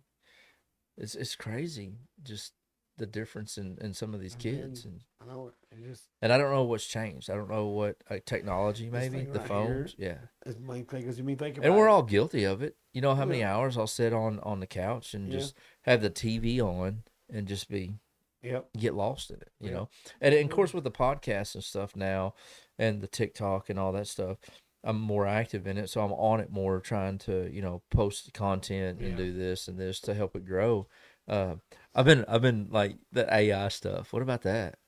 it's crazy, just the difference in some of these kids, and I know it just I don't know what's changed. I don't know what technology, this maybe thing the right phones, here yeah. is my thing. Because you mean think about And we're it. all guilty of it. You know how many Yeah. hours I'll sit on the couch and Yeah. just have the TV on and just Yep. get lost in it, you Yeah. know. And of course with the podcasts and stuff now, and the TikTok and all that stuff, I'm more active in it, so I'm on it more, trying to post content and Yeah. do this and this to help it grow. Uh, I've been like the AI stuff. What about that?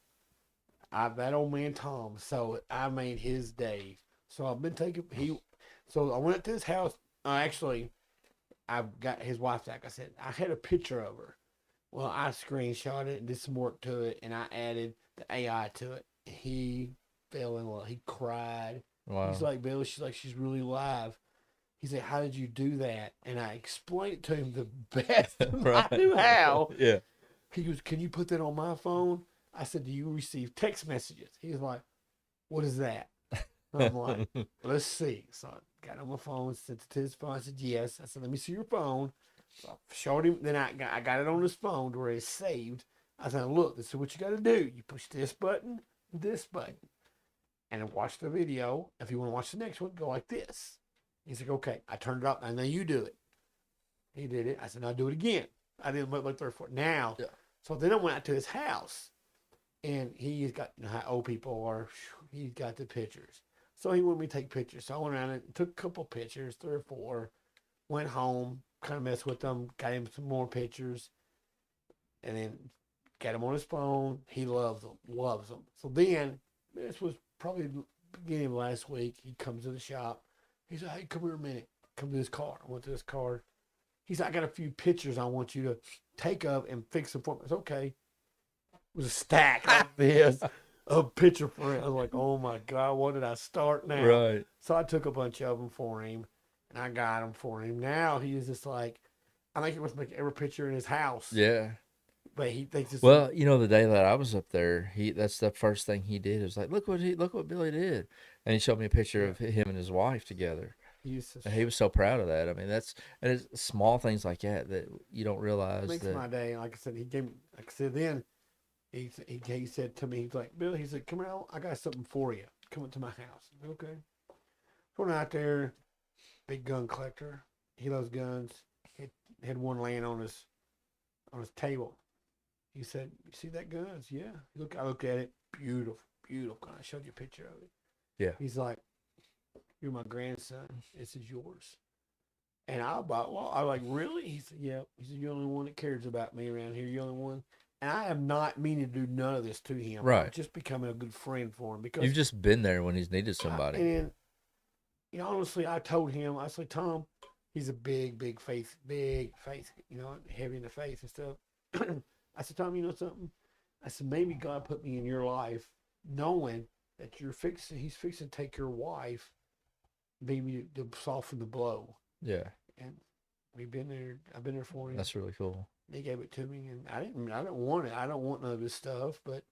That old man Tom. So I made his day. So I've been taking So I went to his house. Actually, I've got his wife. Like I said, I had a picture of her. Well, I screenshot it and did some work to it, and I added the AI to it. He fell in love. He cried. Wow. He's like, Bill, she's really live. He said, how did you do that? And I explained it to him the best Right. I knew how. Yeah. He goes, can you put that on my phone? I said, do you receive text messages? He was like, what is that? I'm like, let's see. So I got on my phone, sent it to his phone. I said, yes. I said, let me see your phone. So I showed him. Then I got it on his phone to where it's saved. I said, look, this is what you got to do. You push this button, and then watch the video. If you want to watch the next one, go like this. He's like, okay. I turned it up, and then you do it. He did it. I said, now do it again. I didn't look there for it. Now, Yeah. So then I went out to his house, and he's got, how old people are. He's got the pictures. So he wanted me to take pictures. So I went around and took a couple pictures, 3 or 4. Went home, kind of messed with them, got him some more pictures, and then got him on his phone. He loves them. So then, this was probably the beginning of last week. He comes to the shop. He said, hey, come here a minute. Come to this car. I went to this car. He said, I got a few pictures I want you to take of and fix them for me. I said, okay. It was a stack like this of picture for him. I was like, oh my God, what did I start now? Right. So I took a bunch of them for him, and I got them for him. Now he is just like, I think he wants to make every picture in his house. Yeah. But he thinks it's Well, the day that I was up there, that's the first thing he did. It was like, look what Billy did, and he showed me a picture of him and his wife together. And he was so proud of that. I mean, and it's small things like that you don't realize makes that. my day. Like I said, he gave me, like I said, then he said to me, he's like, Bill, he said, come out, I got something for you. Come up to my house. I said, okay. Going out there, big gun collector. He loves guns. He had one laying on his table. He said, you see that gun? I said, yeah. I looked at it. Beautiful, beautiful gun. I showed you a picture of it. Yeah. He's like, you're my grandson. This is yours. And I was like, really? He said, yeah. He said, you're the only one that cares about me around here. You're the only one. And I am not meaning to do none of this to him. Right. I'm just becoming a good friend for him because You've just been there when he's needed somebody. And honestly, I told him, I said, Tom, he's a big faith, heavy in the faith and stuff. I said, Tom, you know something? I said, maybe God put me in your life knowing that he's fixing to take your wife, maybe to soften the blow. Yeah. And we've been there. I've been there for him. That's really cool. They gave it to me, and I didn't want it. I don't want none of his stuff, but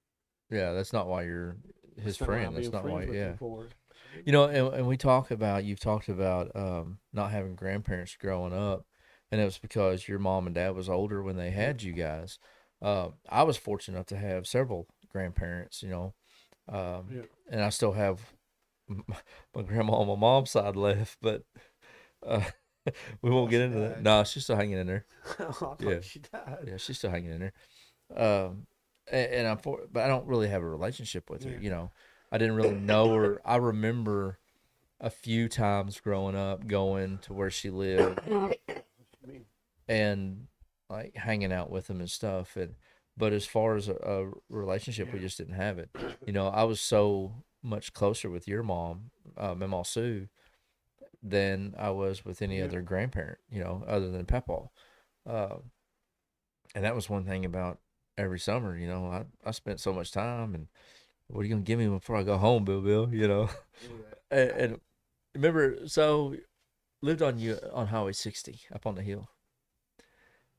Yeah, that's not why you're his friend. That's not why. Yeah. For. And you've talked about not having grandparents growing up, and it was because your mom and dad was older when they had you guys. I was fortunate enough to have several grandparents, and I still have my grandma on my mom's side left, but uh, we won't get she into that. died. No, she's still hanging in there. I thought Yeah. she died. Yeah, she's still hanging in there. And but I don't really have a relationship with her. Yeah. You know, I didn't really know her. I remember a few times growing up going to where she lived and like hanging out with them and stuff. And but as far as a relationship, we just didn't have it. You know, I was so much closer with your mom, Mama Sue, than I was with any Yeah. other grandparent. You know, other than Papa. Uh, and that was one thing about every summer. You know, I spent so much time, and what are you gonna give me before I go home, Bill? You know, and remember, so lived on Highway 60 up on the hill,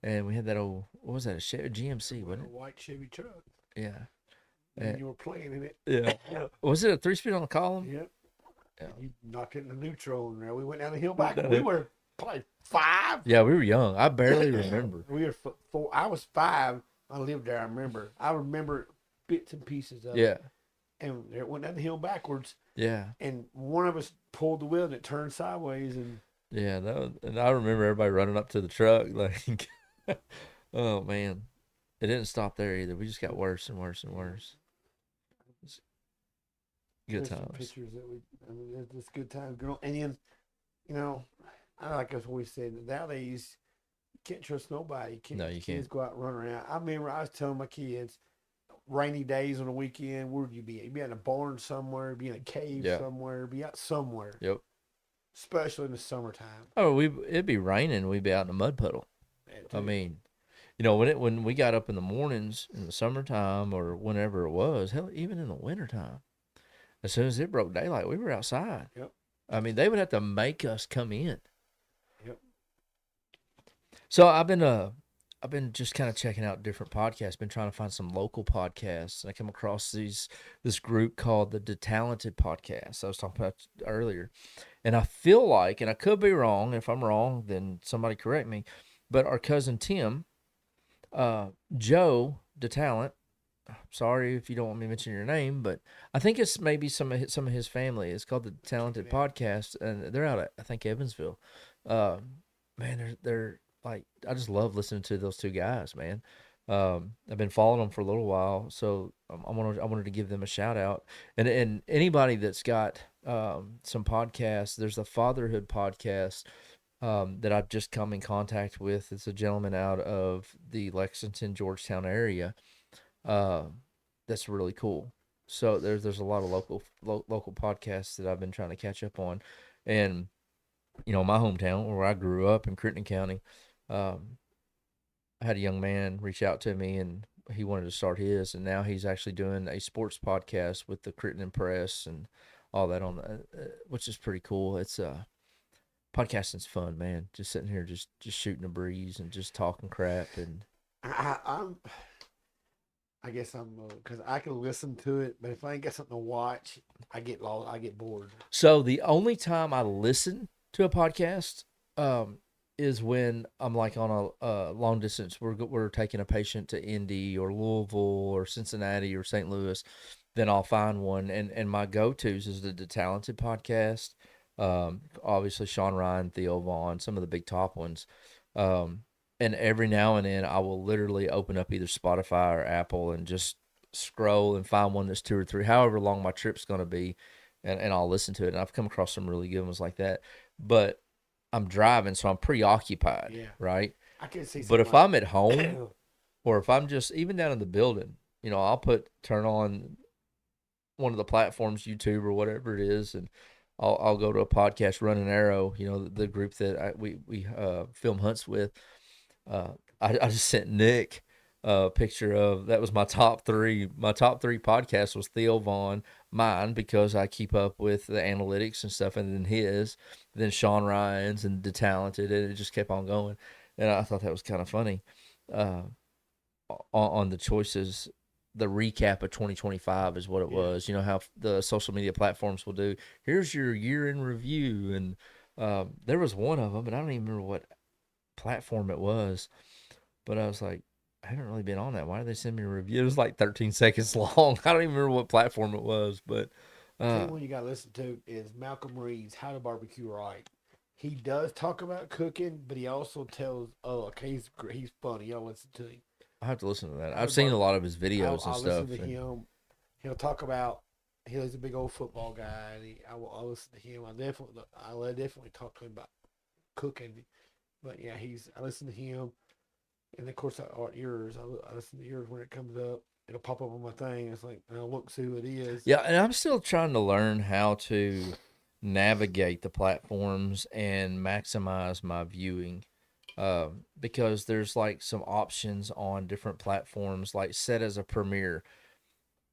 and we had that old, what was that, a GMC, A wasn't it? white Chevy truck. Yeah, And you were playing in it. yeah. Yeah. Was it a 3-speed on the column? Yep. Yeah. You knocked it in the neutral in there. We went down the hill back. Down We it. were probably 5. Yeah, we were young. I barely remember. We were 4. I was 5. I lived there. I remember. I remember bits and pieces of it. Yeah, And it went down the hill backwards. yeah, And one of us pulled the wheel and it turned sideways. And yeah. And I remember everybody running up to the truck like, oh man, it didn't stop there either. We just got worse and worse and worse. Good there's some times. pictures that I mean, it's good times, girl. And then, you know, I like us always said, nowadays, you can't trust nobody. You can't, No, you kids can't. go out and run around. I remember I was telling my kids, rainy days on the weekend, where would you be? You'd be in a barn somewhere, be in a cave Yeah. somewhere, be out somewhere, Yep. especially in the summertime. Oh, it'd be raining. We'd be out in a mud puddle. Man, I dude, mean, you know, when we got up in the mornings in the summertime or whenever it was, hell, even in the wintertime, as soon as it broke daylight, we were outside. Yep. I mean, they would have to make us come in. Yep. So I've been just kind of checking out different podcasts. Been trying to find some local podcasts. And I came across this group called the Talented Podcast I was talking about earlier, and I feel like, and I could be wrong. If I'm wrong, then somebody correct me. But our cousin Tim, Joe DeTalent. Sorry if you don't want me to mention your name, but I think it's maybe some of his family. It's called the Talented Podcast, and they're out at, I think, Evansville. Uh, Man, they're like, I just love listening to those two guys, man. I've been following them for a little while, so I wanted to give them a shout out. And anybody that's got some podcasts, there's the Fatherhood podcast that I've just come in contact with. It's a gentleman out of the Lexington, Georgetown area. That's really cool. So there's a lot of local podcasts that I've been trying to catch up on, and you know, my hometown where I grew up in Crittenden County, I had a young man reach out to me and he wanted to start his, and now he's actually doing a sports podcast with the Crittenden Press and all that on the, which is pretty cool. It's podcasting's fun, man. Just sitting here, just shooting a breeze and just talking crap and. I guess I'm because I can listen to it, but if I ain't got something to watch, I get lost. I get bored. So the only time I listen to a podcast is when I'm like on a long distance. We're taking a patient to Indy or Louisville or Cincinnati or St. Louis. Then I'll find one, and my go-tos is the Talented Podcast. Obviously Sean Ryan, Theo Vaughn, some of the big top ones. And every now and then I will literally open up either Spotify or Apple and just scroll and find one that's 2 or 3, however long my trip's going to be, and I'll listen to it. And I've come across some really good ones like that. But I'm driving, so I'm preoccupied, Yeah. right? I can see. But if something I'm at home or if I'm just even down in the building, you know, I'll turn on one of the platforms, YouTube or whatever it is, and I'll go to a podcast, Run an Arrow, you know, the group that we film hunts with. I just sent Nick a picture of, that was my top 3. My top 3 podcasts was Theo Vaughn, mine because I keep up with the analytics and stuff, and then his, then Sean Ryan's and The Talented, and it just kept on going. And I thought that was kind of funny on the choices. The recap of 2025 is what it was. You know how the social media platforms will do, here's your year in review, and there was one of them, and I don't even remember what platform it was, but I was like, I haven't really been on that. Why did they send me a review? It was like 13 seconds long. I don't even remember what platform it was, but Tell you one you gotta listen to is Malcolm Reed's How to Barbecue Right. He does talk about cooking, but he also tells, oh, okay, he's funny. Y'all listen to him. I have to listen to that. How to I've seen a Barbecue. lot of his videos and I'll listen to stuff, and him. He'll talk about. He's a big old football guy, and I'll listen to him. I definitely talk to him about cooking. But yeah, I listen to him, and of course I listen to yours when it comes up. It'll pop up on my thing. It's like I'll look see who it is. yeah, and I'm still trying to learn how to navigate the platforms and maximize my viewing. Because there's like some options on different platforms, like set as a premiere.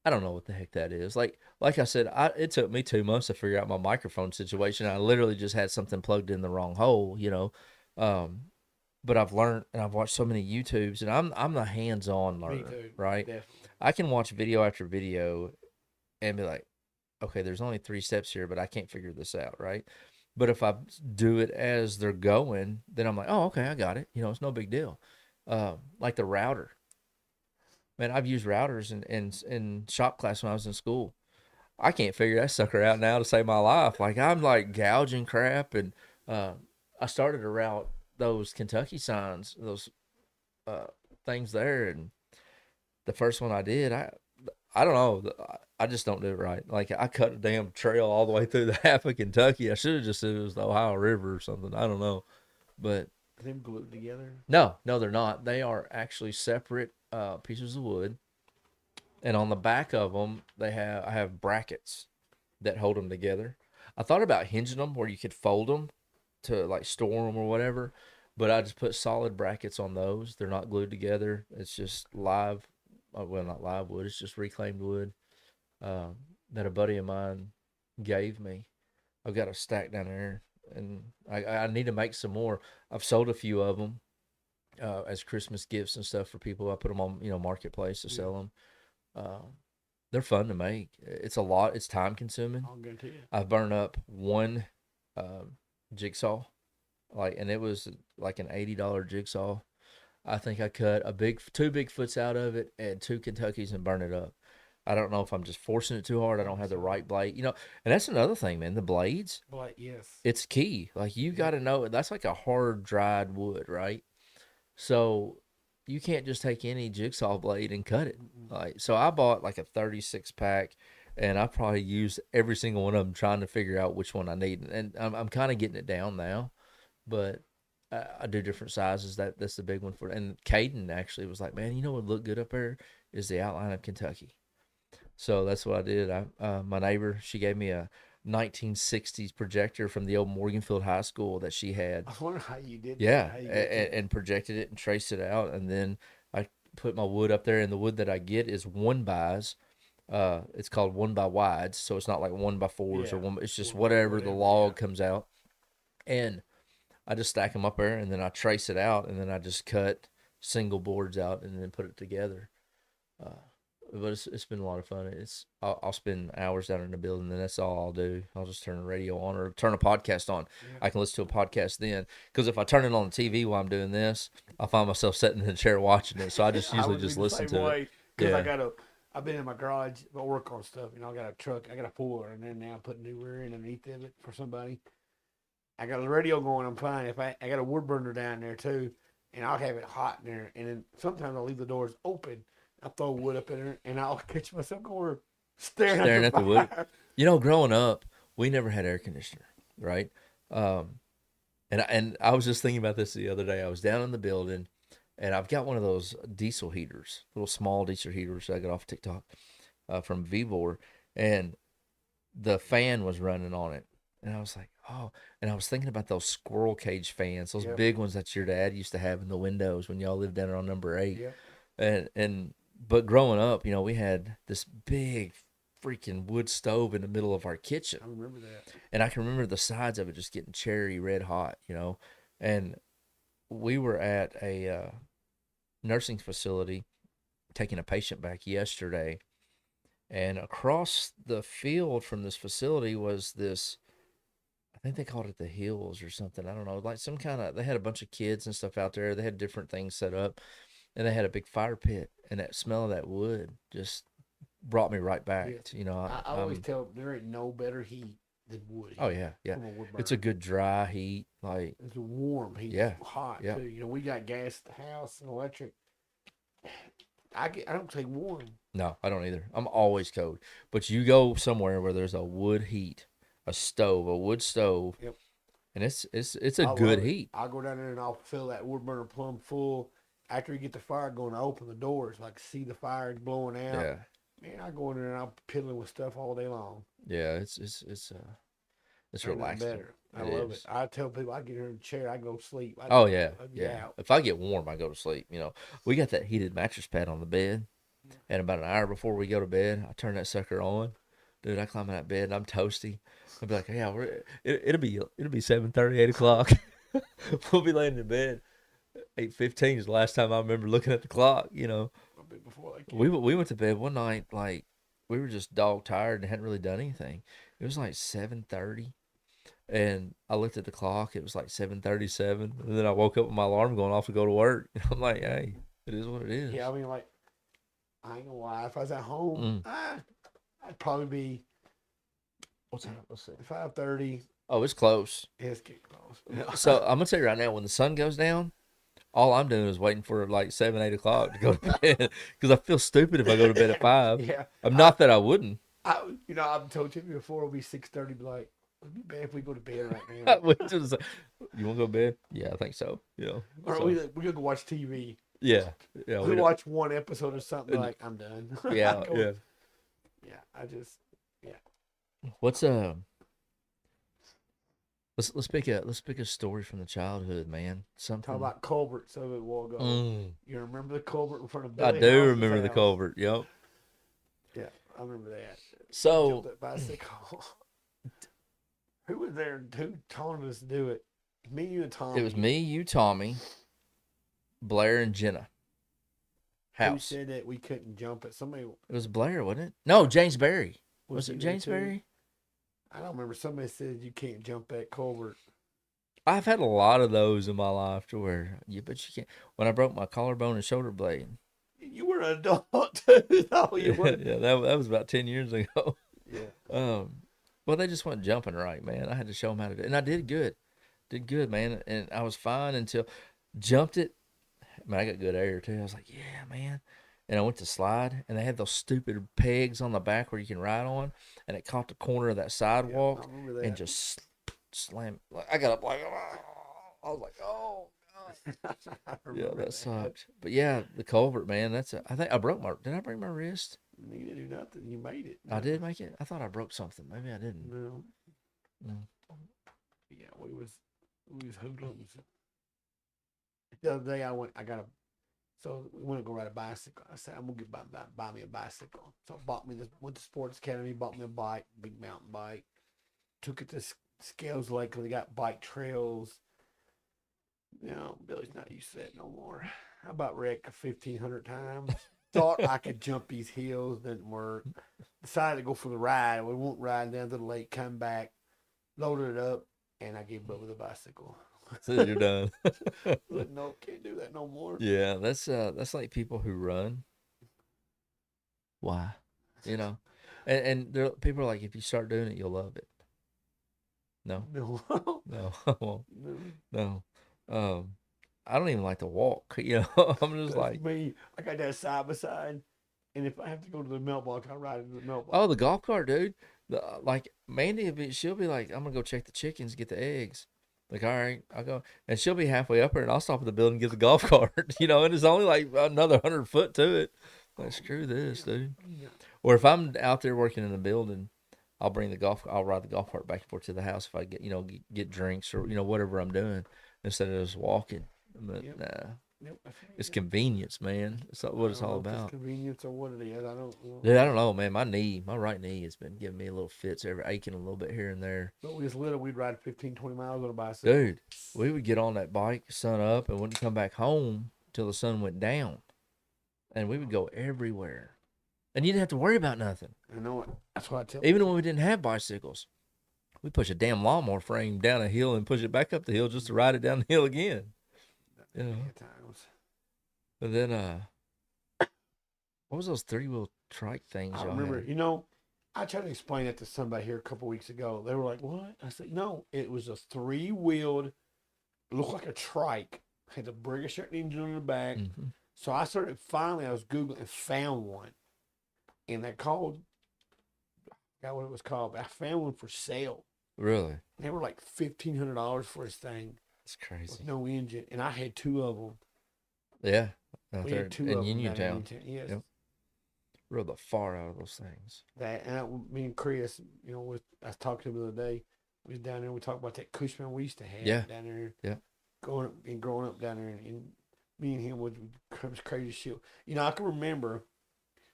I don't know what the heck that is. Like I said, it took me 2 months to figure out my microphone situation. I literally just had something plugged in the wrong hole, you know. Um, but I've learned and I've watched so many YouTubes, and I'm the hands-on Me learner, too, right? definitely. I can watch video after video and be like, okay, there's only 3 steps here, but I can't figure this out, right? But if I do it as they're going, then I'm like, oh, okay, I got it. You know, it's no big deal. Like the router, man. I've used routers in shop class when I was in school. I can't figure that sucker out now to save my life. Like I'm like gouging crap, and uh, I started to route those Kentucky signs, those uh, things there, and the first one I did, I don't know. I just don't do it right. Like I cut a damn trail all the way through the half of Kentucky. I should have just said it was the Ohio River or something. I don't know, but Are them glued together? no, they're not. They are actually separate pieces of wood, and on the back of them, I have brackets that hold them together. I thought about hinging them where you could fold them to like store them or whatever, but I just put solid brackets on those. They're not glued together. It's just live, well, not live wood. It's just reclaimed wood uh, that a buddy of mine gave me. I've got a stack down there, and I need to make some more. I've sold a few of them as Christmas gifts and stuff for people. I put them on marketplace to Yeah. sell them. They're fun to make. It's a lot. It's time consuming. I'll guarantee you. I've burned up one jigsaw, and it was like an $80 jigsaw. I think I cut two Bigfoots out of it and two Kentuckys and burned it up. I don't know if I'm just forcing it too hard. I don't have the right blade, And that's another thing, man. The blades, But yes. it's key. Like you got to know that's like a hard dried wood, right? So you can't just take any jigsaw blade and cut it. Like so, I bought like a 36 pack, and I probably used every single one of them trying to figure out which one I need. And I'm kind of getting it down now, but I do different sizes. That's the big one for. And Caden actually was like, man, you know what would look good up there is the outline of Kentucky. So that's what I did. My neighbor, she gave me a 1960s projector from the old Morganfield High School that she had. I was wondering how you did that. Yeah, How you and projected it and traced it out, and then I put my wood up there. And the wood that I get is 1x. It's called 1x wides, so it's not like 1x4s or Yeah. one. It's just whatever the Whatever, log yeah. comes out, and I just stack them up there, and then I trace it out, and then I just cut single boards out, and then put it together. Uh, but it's been a lot of fun. I'll spend hours down in the building, and that's all I'll do. I'll just turn the radio on or turn a podcast on. Yeah. I can listen to a podcast then, because if I turn it on the TV while I'm doing this, I find myself sitting in the chair watching it. So I just I usually would be just the listen same to way it. because Yeah, I've been in my garage, I work on stuff. I got a truck, I got a puller, and then now I put new rear end underneath of it for somebody. I got the radio going. I'm fine. If I got a wood burner down there too, and I'll have it hot in there. And then sometimes I'll leave the doors open. I throw wood up in there, and I'll catch myself going staring at staring the at the wood. fire. Growing up, we never had air conditioner, right? Um, and I was just thinking about this the other day. I was down in the building, and I've got one of those diesel heaters, little small diesel heaters that I got off TikTok from Vivor, and the fan was running on it, and I was like, oh. And I was thinking about those squirrel cage fans, those Yep. big ones that your dad used to have in the windows when y'all lived down there on number 8. Yep. And but growing up, we had this big freaking wood stove in the middle of our kitchen, I remember that. and I can remember the sides of it just getting cherry red hot. And we were at a nursing facility taking a patient back yesterday, and across the field from this facility was this. I think they called it the Hills or something. I don't know, like some kind of. They had a bunch of kids and stuff out there. They had different things set up, and they had a big fire pit, and that smell of that wood just brought me right back. Yeah. To, I always tell them there ain't no better heat than wood. oh heat yeah. from a wood It's a burner. good dry heat. Like It's a warm heat. Yeah, Hot yeah. too. We got gas at the house and electric. I don't take warm. no, I don't either. I'm always cold. But you go somewhere where there's a wood heat, a wood stove, Yep. and it's a I good love it. heat. I'll go down there and I'll fill that wood burner plumb full. After you get the fire going, I open the doors, like see the fire blowing out. Yeah, Man, I go in there and I'm piddling with stuff all day long. yeah. It's Ain't nothing relaxing. better. I It love is. it. I tell people I get here in a chair, I go sleep. Oh yeah, I'd be yeah. out. If I get warm, I go to sleep. We got that heated mattress pad on the bed, and about an hour before we go to bed, I turn that sucker on. Dude, I climb in that bed and I'm toasty. I'll be like, yeah, it'll be 7:30, 8 o'clock. We'll be laying in bed. 8:15 is the last time I remember looking at the clock. A bit before I We went to bed one night like we were just dog tired and hadn't really done anything. It was like 7:30, and I looked at the clock. It was like 7:37, and then I woke up with my alarm going off to go to work. I'm like, hey, it is what it is. Yeah, I mean, like, I ain't gonna lie. If I was at home, I'd probably be What's that? Let's see. 5:30. Oh, it's close. It's getting close. So I'm gonna tell you right now, when the sun goes down, all I'm doing is waiting for like 7, 8 o'clock to go to bed because I feel stupid if I go to bed at 5. Yeah. I'm not that I wouldn't. I've told Timmy before it'll be 6:30. Be like, it'd be bad if we go to bed right You now. want to go to bed? Yeah, I think so. Or so- we gonna go watch TV. yeah. We don't- watch one episode or something. Like, I'm done. Yeah, Go- yeah. Yeah. I just. What's let's pick a story from the childhood, man. Something. Talk about culverts so a while ago. Mm, You remember the culvert in front of I Billy do House's remember the house? culvert. Yep. Yeah, I remember that. So Jumped that bicycle. Who was there? Who taught us to do it? Me, you, and Tom. it was me, you, Tommy, Blair, and Jenna. Who House. said that we couldn't jump it? Somebody It was Blair, wasn't it? No, James Berry. Was he it there James too? Berry? I don't remember. Somebody said you can't jump that culvert. I've had a lot of those in my life to where but you can't. When I broke my collarbone and shoulder blade. You were an adult too, though. You were. Yeah, that was about 10 years ago. Yeah. Well, they just weren't jumping right, man. I had to show them how to do it. And I did good, man. And I was fine until jumped it. Man, I got good air too. I was like, yeah, man. And I went to slide, and they had those stupid pegs on the back where you can ride on, and it caught the corner of that sidewalk I remember that. and just slammed. Like, I got up like, I was like, oh god. I Yeah, remember that sucked. But yeah, the culvert, man. I think I broke did I break my wrist? You didn't do nothing. You made it. I did make it. I thought I broke something. Maybe I didn't. No. Mm. Yeah, we was hoodlums. The other day so we went to go ride a bicycle. I said, I'm gonna buy me a bicycle. So I went to Sports Academy, bought me a bike, big mountain bike. Took it to Scales Lake because they got bike trails. Billy's not used to that no more. I about wrecked 1,500 times. Thought I could jump these hills, didn't work. Decided to go for the ride. We went riding down to the lake, come back, loaded it up, and I gave up with a bicycle. So you're done. Like, no, can't do that no more. Yeah, that's like people who run. Why? And people are like, if you start doing it, you'll love it. No, No. no, I won't. No. No. I don't even like to walk. I'm just That's like, me. I got that side by side, and if I have to go to the mailbox, I ride into the mailbox. oh, the golf cart, dude. Like Mandy, she'll be like, I'm gonna go check the chickens, get the eggs. Like, all right, I'll go, and she'll be halfway up there, and I'll stop at the building and get the golf cart. And it's only like another 100 foot to it. Like, screw this, dude. Yeah. Or if I'm out there working in the building, I'll ride the golf cart back and forth to the house if I get drinks or whatever I'm doing instead of just walking. But Yep. nah, Yep, I feel it's you. convenience, man. It's not what it's I don't all know if about. It's convenience or what it is. I don't know. Dude, I don't know, man. My right knee has been giving me a little fits, aching a little bit here and there. But we was little, we'd ride 15, 20 miles on a bicycle. Dude, we would get on that bike, sun up, and wouldn't come back home till the sun went down. And we would go everywhere. And you didn't have to worry about nothing. I know it. That's why I tell Even when we didn't have bicycles, we push a damn lawnmower frame down a hill and push it back up the hill just to ride it down the hill again. Times. And then What was those 3-wheel trike things I y'all remember, had? you know, I tried to explain that to somebody here a couple weeks ago. They were like, "What?" I said, "No, it was a three-wheeled, looked like a trike, had the biggest engine on the back." Mm-hmm. So I started. Finally, I was googling and found one, and they called. I forgot what it was called, but I found one for sale. Really? They were like $1,500 for this thing That's crazy. with no engine, and I had two of them. Yeah. Out We there had two in of them down in Uniontown. Uniontown. Yes, Yep. Rode the far out of those things. that and me and Chris, I was talking to him the other day. We was down there. We talked about that Cushman we used to have Yeah. down there. Yeah. Growing up down there, and me and him was crazy shit. I can remember.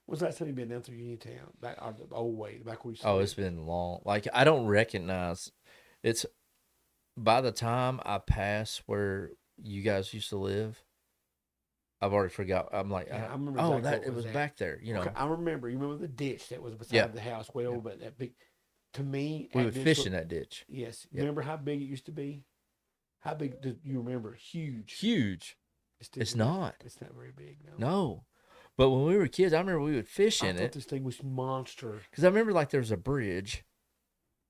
When's the last time you been down through Uniontown? Back the old way, back where we used to Oh, live. it's been long. Like I don't recognize. It's by the time I pass where you guys used to live, I've already forgot. I'm like, Yeah, I remember oh, exactly that what it was at. back there. You know, Okay, I remember. You remember the ditch that was beside Yeah. the house, way over, but that big. To me, we that would ditch fish in looked- that ditch. Yes. Yeah. Remember how big it used to be? How big do you remember? Huge. Huge. still It's is. not. It's not very big. No. No. But when we were kids, I remember we would fish I in thought it this thing was monster because I remember like there was a bridge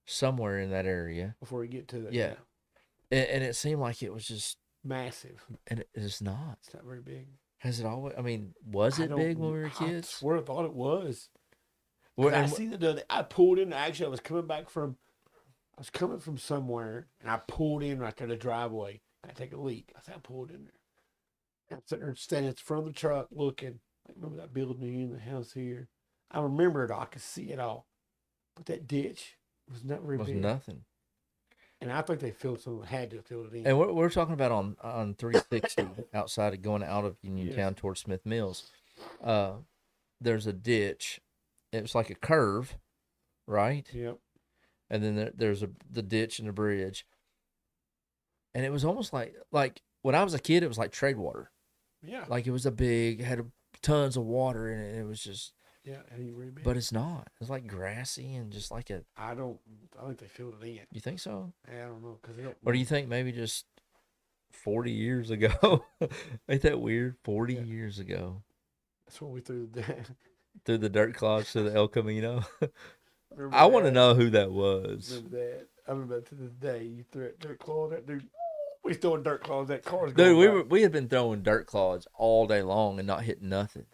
somewhere in that area, before we get to it. Yeah. and it seemed like it was just, Massive. and it's not. It's not very big. Has it always? I mean, was I it don't- big when we were I kids? swear I thought it was. Well, I and- seen it the other. I pulled in. Actually, I was coming from somewhere, and I pulled in right there the driveway. I take a leak. I said I pulled in there. I'm sitting there standing in front of the truck looking. I remember that building in the house here. I remember it all. I could see it all. But that ditch was not very was big. nothing. And I think they had to fill it in. And we're talking about on 360 outside of going out of Uniontown towards Smith Mills. There's a ditch. It was like a curve, right? Yep. And then there's the ditch and the bridge. And it was almost like when I was a kid, it was like trade water. Yeah. Like it was had tons of water in it. And it was just, Yeah. And he really big. but it's not. It's like grassy and just like a. I think they filled it in. You think so? I don't know because they don't. Or do you think maybe just 40 years ago? Ain't that weird? 40 Yeah. years ago. That's when we threw the. Through the dirt clods to the El Camino. Remember I want to that? know who that was. Remember that? I remember that to this day. You threw it dirt claw that dude. We throwing dirt claws. That car's going. Dude, we had been throwing dirt clods all day long and not hitting nothing.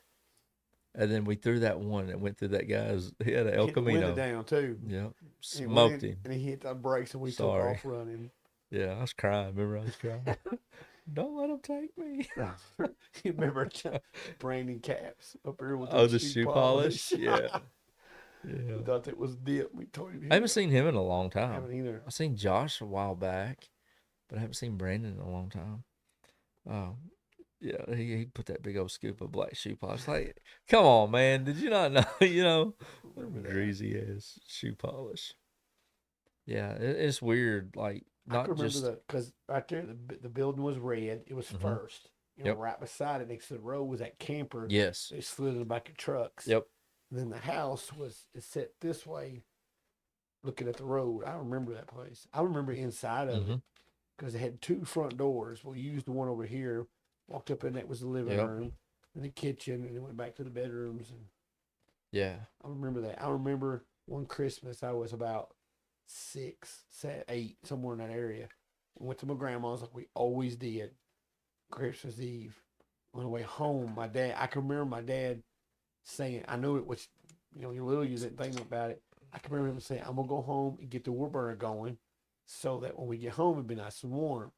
And then we threw that one that went through that guy's. He had an El hit the window Camino. down too. Yep. And he Smoked went in, him. and he hit the brakes, and we Sorry. took off running. Yeah, I was crying. Remember, I was crying. Don't let him take me. You remember Brandon Caps up here with Oh, the shoe polish? Yeah. We Yeah. thought that was dip. We told him. I haven't seen him in a long I time. haven't either. I've seen Josh a while back, but I haven't seen Brandon in a long time. Oh, yeah, he put that big old scoop of black shoe polish. Like, come on, man, did you not know? Remember that. Greasy ass shoe polish. Yeah, it's weird. Like, I not can remember just because right there the building was red. It was Mhm. first. Yep. Right beside it next to the road was that camper. yes, They slid in the back of trucks. yep, And then the house is set this way, looking at the road. I remember that place. I remember inside of it Mhm. because it had two front doors. We used the one over here. Walked up in that was the living Yep. room, and the kitchen, and then went back to the bedrooms. And yeah, I remember that. I remember one Christmas I was about 6, 7, 8, somewhere in that area. We went to my grandma's like we always did. Christmas Eve. On the way home, I can remember my dad saying, I knew it was, you're little, you didn't think about it. I can remember him saying, I'm going to go home and get the wood burner going so that when we get home, it'd be nice and warm.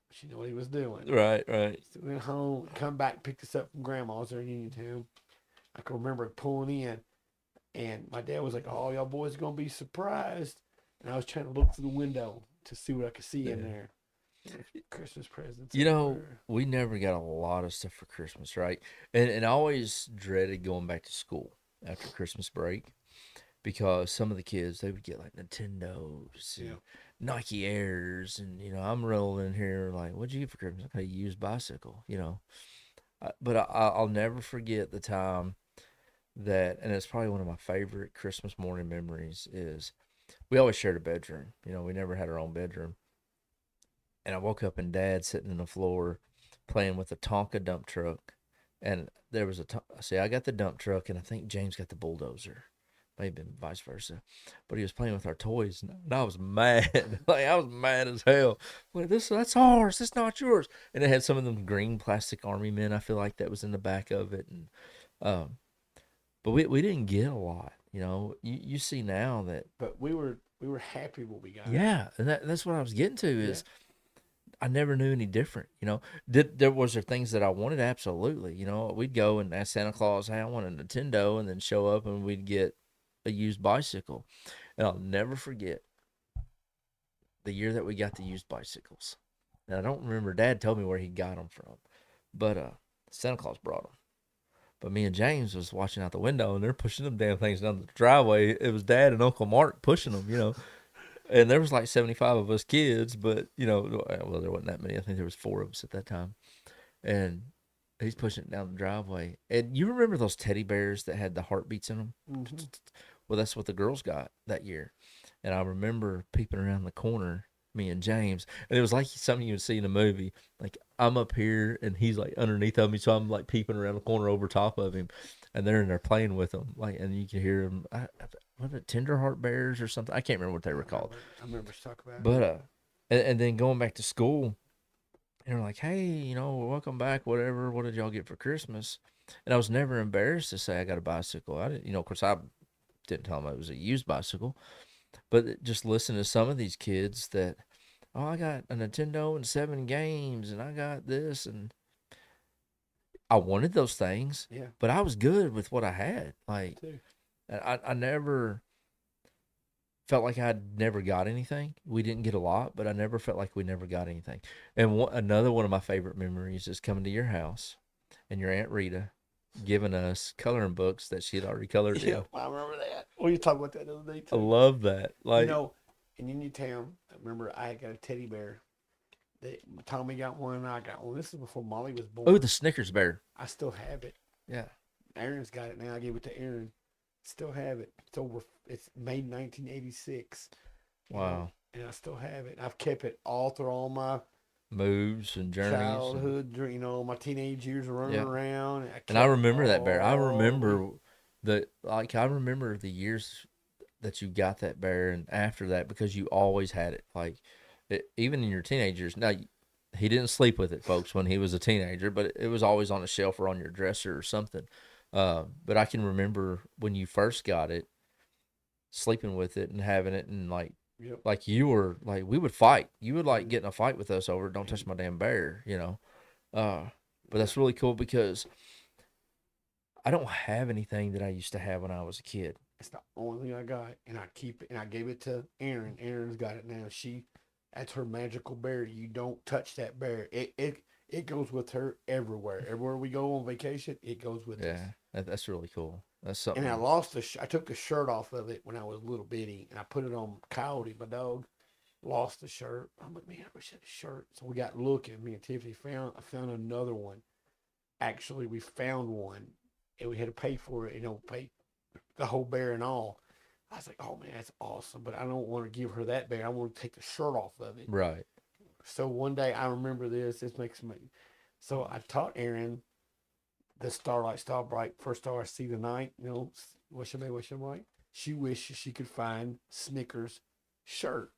But you know what he was doing. right. So we went home, come back, picked us up from grandma's there in Uniontown. I can remember pulling in, and my dad was like, "Oh, y'all boys are gonna be surprised." And I was trying to look through the window to see what I could see in Yeah. there. Christmas presents. You know, everywhere. we never got a lot of stuff for Christmas, right? And I always dreaded going back to school after Christmas break because some of the kids, they would get like Nintendos and Yeah. Nike Airs, and I'm rolling in here like, what'd you get for Christmas? Okay, used bicycle, But I'll never forget the time that, and it's probably one of my favorite Christmas morning memories is we always shared a bedroom. We never had our own bedroom. And I woke up and Dad sitting on the floor playing with a Tonka dump truck And there was see, I got the dump truck, and I think James got the bulldozer. Maybe been vice versa. But he was playing with our toys, and I was mad. Like, I was mad as hell. Like, that's ours. That's not yours. And it had some of them green plastic army men, I feel like, that was in the back of it. And um, but we didn't get a lot. You know, you see now that, But we were happy what we got. yeah, and that's what I was getting to Yeah. is I never knew any different. You know, there things that I wanted? Absolutely. You know, we'd go and ask Santa Claus, "Hey, I want a Nintendo," and then show up and we'd get a used bicycle. And I'll never forget the year that we got the used bicycles. And I don't remember. Dad told me where he got them from, but Santa Claus brought them. But me and James was watching out the window, and they're pushing them damn things down the driveway. It was Dad and Uncle Mark pushing them, you know. And there was like 75 of us kids, but you know, well, there wasn't that many. I think there was 4 of us at that time. And he's pushing it down the driveway. And you remember those teddy bears that had the heartbeats in them? Mm-hmm. Well, that's what the girls got that year. And I remember peeping around the corner, me and James, and it was like something you would see in a movie. Like, I'm up here and he's like underneath of me, so I'm like peeping around the corner over top of him, and they're in there playing with them. Like, and you can hear them. What are it, Tenderheart Bears or something? I can't remember what they were called. I remember us talk about it. But and then going back to school, and they're like, "Hey, you know, welcome back. Whatever. What did y'all get for Christmas?" And I was never embarrassed to say I got a bicycle. I didn't, you know, of course I didn't tell them it was a used bicycle, but just listen to some of these kids that, oh, I got a Nintendo and 7 games, and I got this, and I wanted those things, Yeah. but I was good with what I had. Like, Too. I never felt like I'd never got anything. We didn't get a lot, but I never felt like we never got anything. And another one of my favorite memories is coming to your house and your Aunt Rita giving us coloring books that she had already colored Yeah, in. I remember that. We talked about that the other day I too. love that. Like, You know, in Uniontown, I remember I got a teddy bear. Tommy got one and I got one. This is before Molly was born. oh, the Snickers bear. I still have it. Yeah. Aaron's got it now. I gave it to Aaron. Still have it. It's over. It's made 1986. you know, Wow. and I still have it. I've kept it all through all my Moves and journeys. childhood, you know, my teenage years running Yeah. around. And I kept remember that bear. I all- remember I remember the years that you got that bear and after that, because you always had it. Like, even in your teenagers. Now, he didn't sleep with it, folks, when he was a teenager, but it was always on a shelf or on your dresser or something. But I can remember when you first got it, sleeping with it and having it, and Yep. like you were like, we would fight. You would like get in a fight with us over, don't touch my damn bear, you know. But that's really cool because I don't have anything that I used to have when I was a kid. It's the only thing I got, and I keep it. And I gave it to Erin. Erin's got it now. That's her magical bear. You don't touch that bear. It goes with her everywhere. Everywhere we go on vacation, it goes with us. Yeah, that's really cool. That's something. And I lost I took the shirt off of it when I was a little bitty, and I put it on Coyote, my dog. Lost the shirt. I'm like, man, I wish I had a shirt. So we got looking. Me and Tiffany I found another one. Actually, we found one, and we had to pay for it. You know, pay the whole bear and all. I was like, oh man, that's awesome. But I don't want to give her that bear. I want to take the shirt off of it. Right. So one day I remember this. This makes me. So I taught Erin the Starlight Starbright, first star I see tonight. You know, what's your right? She wished she could find Snickers shirt.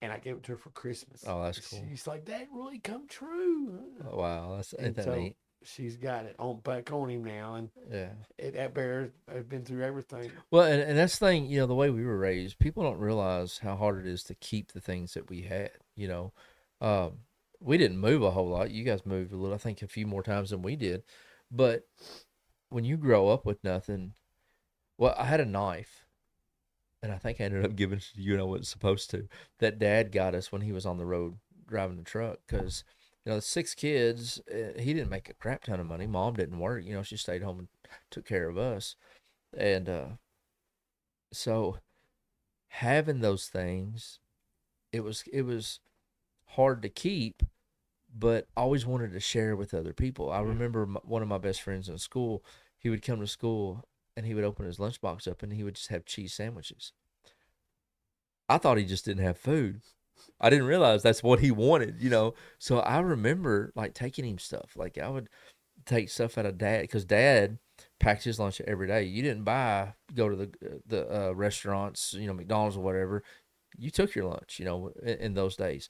And I gave it to her for Christmas. Oh, that's cool. She's like, that really come true. Oh, wow, ain't And that so neat? she's got it back on him now, and Yeah. that bear has been through everything. Well, and that's the thing, you know, the way we were raised, people don't realize how hard it is to keep the things that we had. You know, we didn't move a whole lot. You guys moved a little, I think, a few more times than we did. But when you grow up with nothing, well, I had a knife. And I think I ended up giving it to you, and I wasn't supposed to. That Dad got us when he was on the road driving the truck, because, you know, the 6 kids, he didn't make a crap ton of money. Mom didn't work, you know, she stayed home and took care of us. And so having those things, it was hard to keep, but I always wanted to share with other people. I remember one of my best friends in school, he would come to school and he would open his lunchbox up and he would just have cheese sandwiches. I thought he just didn't have food. I didn't realize that's what he wanted, you know. So I remember like taking him stuff. Like I would take stuff out of dad because dad packed his lunch every day. You didn't go to the restaurants, McDonald's or whatever. You took your lunch, in those days.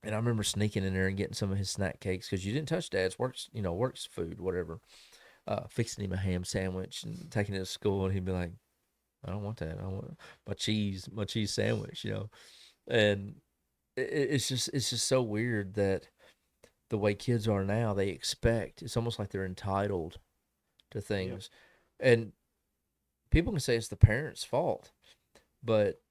And I remember sneaking in there and getting some of his snack cakes because you didn't touch dad's works food, whatever. Fixing him a ham sandwich and taking it to school, and he'd be like, "I don't want that. I want my cheese sandwich," And it's just so weird that the way kids are now, they expect. It's almost like they're entitled to things, and people can say it's the parents' fault, but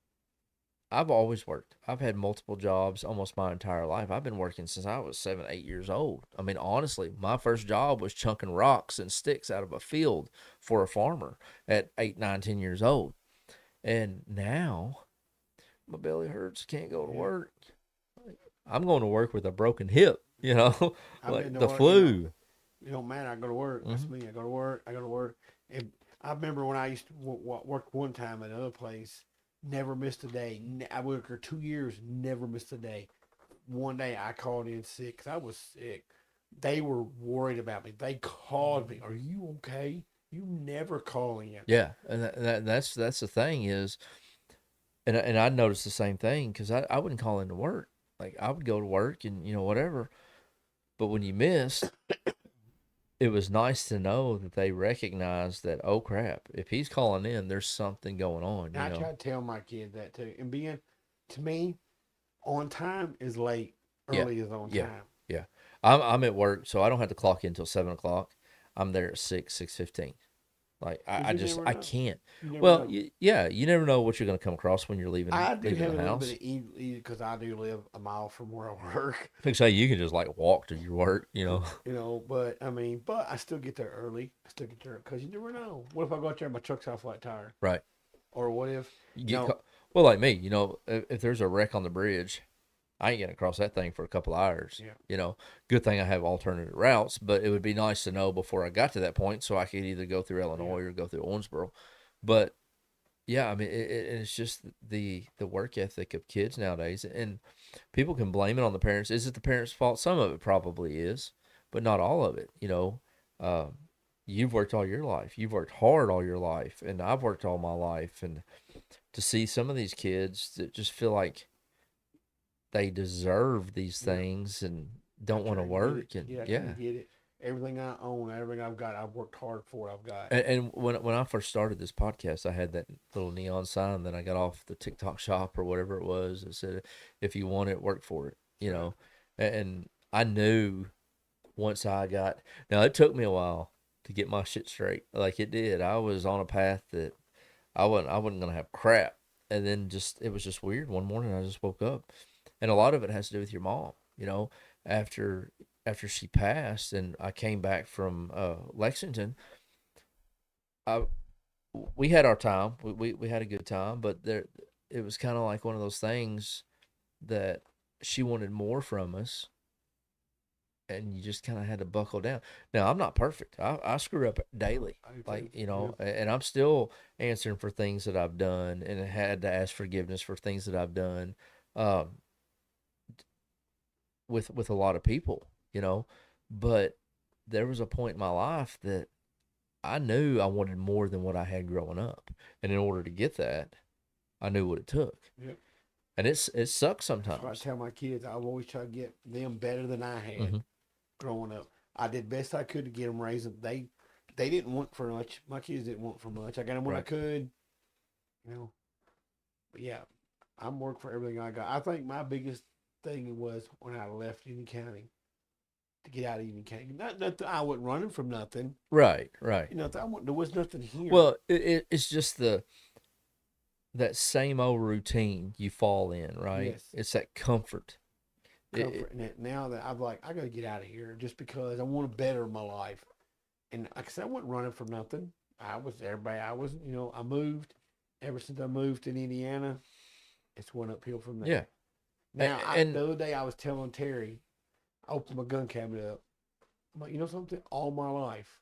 I've always worked. I've had multiple jobs almost my entire life. I've been working since I was 7, 8 years old. I mean, honestly, my first job was chunking rocks and sticks out of a field for a farmer at 8, 9, 10 years old. And now my belly hurts, can't go to work. I'm going to work with a broken hip, I've like been to the work, flu. It don't matter. I go to work. That's me. I go to work. I go to work. And I remember when I used to work one time at another place, never missed a day. I worked there 2 years, never missed a day. One day I called in sick because I was sick. They were worried about me. They called me. Are you okay? You never call in. Yeah, and that's the thing is, and I noticed the same thing because I wouldn't call into work. Like I would go to work and whatever, but when you missed, it was nice to know that they recognized that, oh crap, if he's calling in, there's something going on. And I try to tell my kids that too. And to me, on time is late. Yeah, Early is on yeah, time. yeah. I'm at work, so I don't have to clock in until 7 o'clock. I'm there at 6:15. Like 'Cause I you just never I know. can't. You never Well, know. you never know what you're going to come across when you're leaving I do leaving have a the little house. bit of ease because I do live a mile from where I work. I think say you can just like walk to your work. But I mean, but I still get there early. I still get there because you never know. What if I go out there and my truck's out flat tire? Right. Or what if, You you get know, well, like me, if there's a wreck on the bridge, I ain't getting across that thing for a couple hours. Yeah. Good thing I have alternative routes, but it would be nice to know before I got to that point so I could either go through Illinois or go through Owensboro. But yeah, I mean, it's just the work ethic of kids nowadays, and people can blame it on the parents. Is it the parents' fault? Some of it probably is, but not all of it. Uh, you've worked all your life. You've worked hard all your life, and I've worked all my life. And to see some of these kids that just feel like they deserve these Yeah. things and don't want to trying get work, it. and Yeah, I yeah. trying to get it. Everything I own, everything I've got, I've worked hard for. I've got. And when I first started this podcast, I had that little neon sign that I got off the TikTok shop or whatever it was that said, "If you want it, work for it." And I knew once I got. Now it took me a while to get my shit straight, like it did. I was on a path that I wasn't gonna have crap, and then it was just weird. One morning I just woke up, and a lot of it has to do with your mom. After she passed, and I came back from Lexington. I we had our time. We had a good time, but it was kind of like one of those things that she wanted more from us, and you just kind of had to buckle down. Now I'm not perfect. I screw up daily, I do like too. and I'm still answering for things that I've done, and had to ask forgiveness for things that I've done, um, with a lot of people. But there was a point in my life that I knew I wanted more than what I had growing up, and in order to get that, I knew what it took, Yep. and it sucks That's why I sometimes. tell my kids I've always tried to get them better than I had Hmm. growing up. I did best I could to get them raised. They didn't want for much. My kids didn't want for much. I got them when I Right. could. You know. But yeah, I'm working for everything I got. I think my biggest thing was when I left Union County to get out of Union County. Not nothing. I wasn't running from nothing. Right. Right. There was nothing here. Well, it's just that same old routine you fall in, right? Yes. It's that comfort. Comfort in it. Now that I'm like, I got to get out of here just because I want to better my life. And like I said, I wasn't running from nothing. I moved. Ever since I moved to Indiana, it's went uphill from there. Yeah. Now, And the other day I was telling Terry, I opened my gun cabinet up. I'm like, you know something? All my life,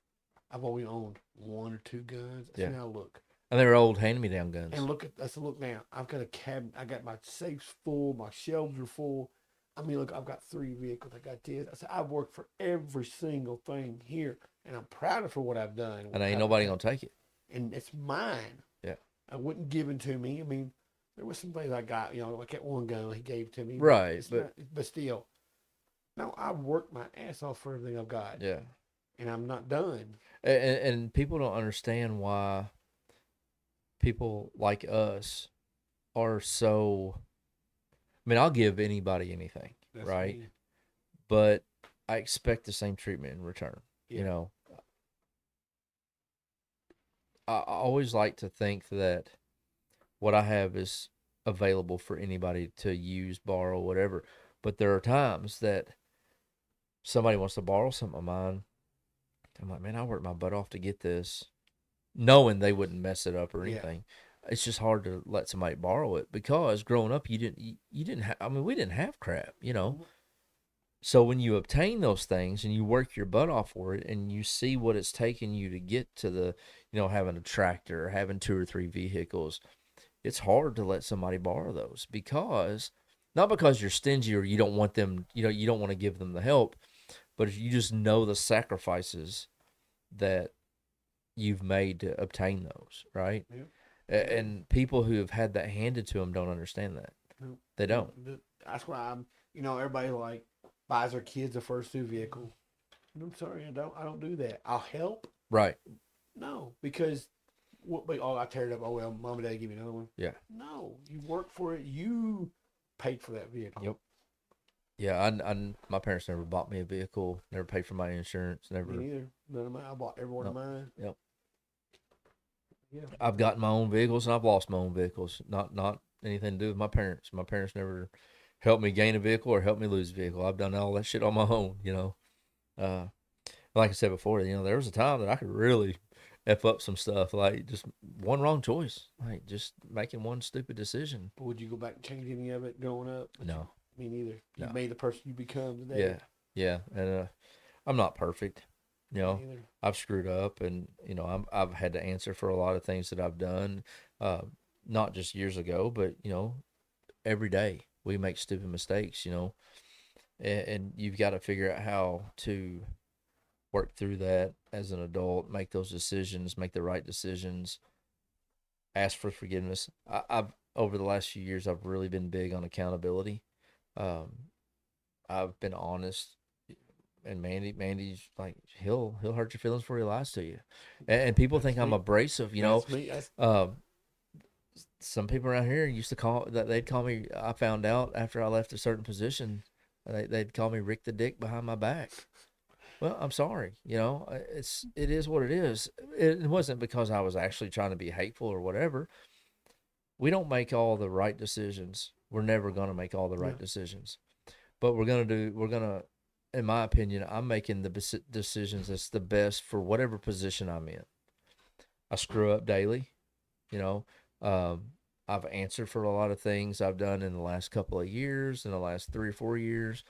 I've only owned one or two guns. I said, Yeah. now look. and they're old hand-me-down guns. And look at, I said, look now. I've got a cabinet. I got my safes full. My shelves are full. I mean, look, I've got 3 vehicles. I got this. I said, I've worked for every single thing here, and I'm proud of for what I've done. And ain't nobody gonna take it. And it's mine. Yeah. I wouldn't give it to me. I mean, there was some things I got, like that one gun he gave to me. Right, But still, no, I've worked my ass off for everything I've got. Yeah. And I'm not done. And people don't understand why people like us are so. I mean, I'll give anybody anything, That's right? me. But I expect the same treatment in return. Yeah. You know, I always like to think that what I have is available for anybody to use, borrow, whatever. But there are times that somebody wants to borrow something of mine. I'm like, man, I worked my butt off to get this, knowing they wouldn't mess it up or Yeah. anything. It's just hard to let somebody borrow it because growing up, you didn't have. I mean, we didn't have crap, you know. Mhm. So when you obtain those things and you work your butt off for it, and you see what it's taken you to get to the, having a tractor or having 2 or 3 vehicles, it's hard to let somebody borrow those because, not because you're stingy or you don't want them, you don't want to give them the help, but if you just know the sacrifices that you've made to obtain those, right? Yep. And people who have had that handed to them don't understand that. Nope. They don't. That's why everybody like buys their kids a first new vehicle. I'm sorry, I don't do that. I'll help. Right. No, because I tear it up. Oh well, mom and dad give me another one. Yeah. No, you worked for it. You paid for that vehicle. Yep. Yeah, my parents never bought me a vehicle, never paid for my insurance, never. Me neither. None of mine. I bought every one of mine. Yep. Yeah. I've gotten my own vehicles and I've lost my own vehicles. Not anything to do with my parents. My parents never helped me gain a vehicle or helped me lose a vehicle. I've done all that shit on my own, Like I said before, there was a time that I could really F up some stuff, like just one wrong choice, like just making one stupid decision. But would you go back and change any of it growing up? No. Me neither. You No. made the person you become today. Yeah. And I'm not perfect. Me neither. I've screwed up, and I've had to answer for a lot of things that I've done, not just years ago, but every day we make stupid mistakes, and you've got to figure out how to work through that as an adult, make those decisions, make the right decisions, ask for forgiveness. I've over the last few years, I've really been big on accountability. I've been honest. And Mandy's like, he'll hurt your feelings before he lies to you, and people think I'm abrasive. That's me. Some people around here used to they'd call me. I found out after I left a certain position, they'd call me Rick the Dick behind my back. Well, I'm sorry. It is what it is. It wasn't because I was actually trying to be hateful or whatever. We don't make all the right decisions. We're never gonna make all the right decisions, but we're gonna. In my opinion, I'm making the decisions that's the best for whatever position I'm in. I screw up daily, I've answered for a lot of things I've done in the last couple of years, in the last 3 or 4 years,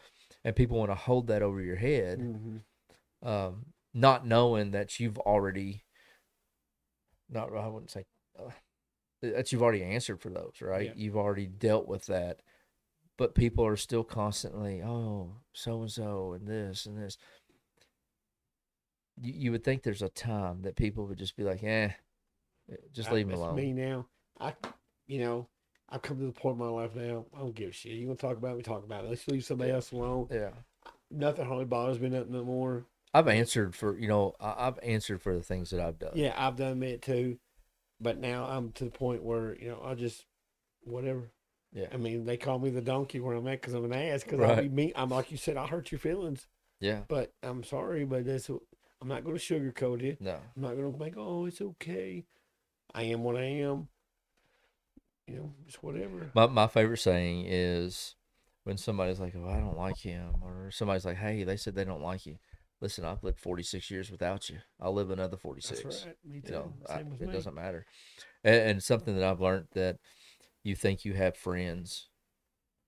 and people want to hold that over your head, not knowing that you've already, I wouldn't say, that you've already answered for those, right? Yeah. You've already dealt with that. But people are still constantly, so-and-so and this and this. You would think there's a time that people would just be like, just leave me alone. That's me now. I've come to the point in my life now, I don't give a shit. You want to talk about it, we talk about it. Let's leave somebody else alone. Yeah. Nothing hardly bothers me, nothing no more. I've answered for, I've answered for the things that I've done. Yeah, I've done it too. But now I'm to the point where, I just, whatever. Yeah. I mean, they call me the donkey where I'm at because I'm an ass. Because Right. I'll be mean. I'm like you said, I'll hurt your feelings. Yeah. But I'm sorry, but I'm not going to sugarcoat it. No. I'm not going to make, it's okay. I am what I am. Just whatever. My favorite saying is when somebody's like, I don't like him, or somebody's like, hey, they said they don't like you. Listen, I've lived 46 years without you. I'll live another 46. That's right. Me too. Same with It me. doesn't matter. And something that I've learned, that you think you have friends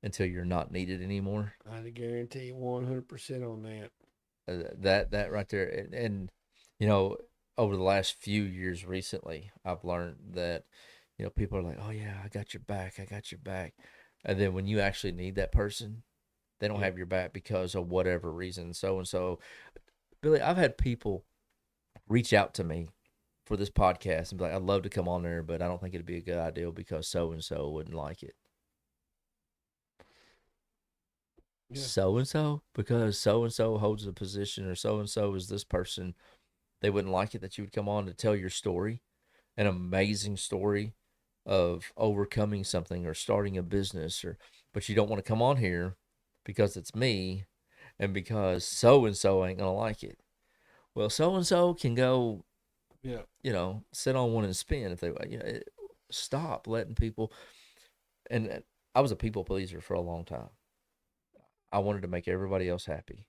until you're not needed anymore. I guarantee you 100% on that. That right there. And over the last few years recently, I've learned that, people are like, oh yeah, I got your back. And then when you actually need that person, They don't Yeah. have your back because of whatever reason. So and so, Billy, I've had people reach out to me for this podcast and be like, "I'd love to come on there, but I don't think it'd be a good idea because so and so wouldn't like it." Yeah. So and so, because so and so holds a position, or so and so is this person, they wouldn't like it that you would come on to tell your story, an amazing story of overcoming something or starting a business, or but you don't want to come on here because it's me and because so and so ain't gonna like it. Well, so and so can go, Yeah. sit on one and spin if they, stop letting people. And I was a people pleaser for a long time. I wanted to make everybody else happy.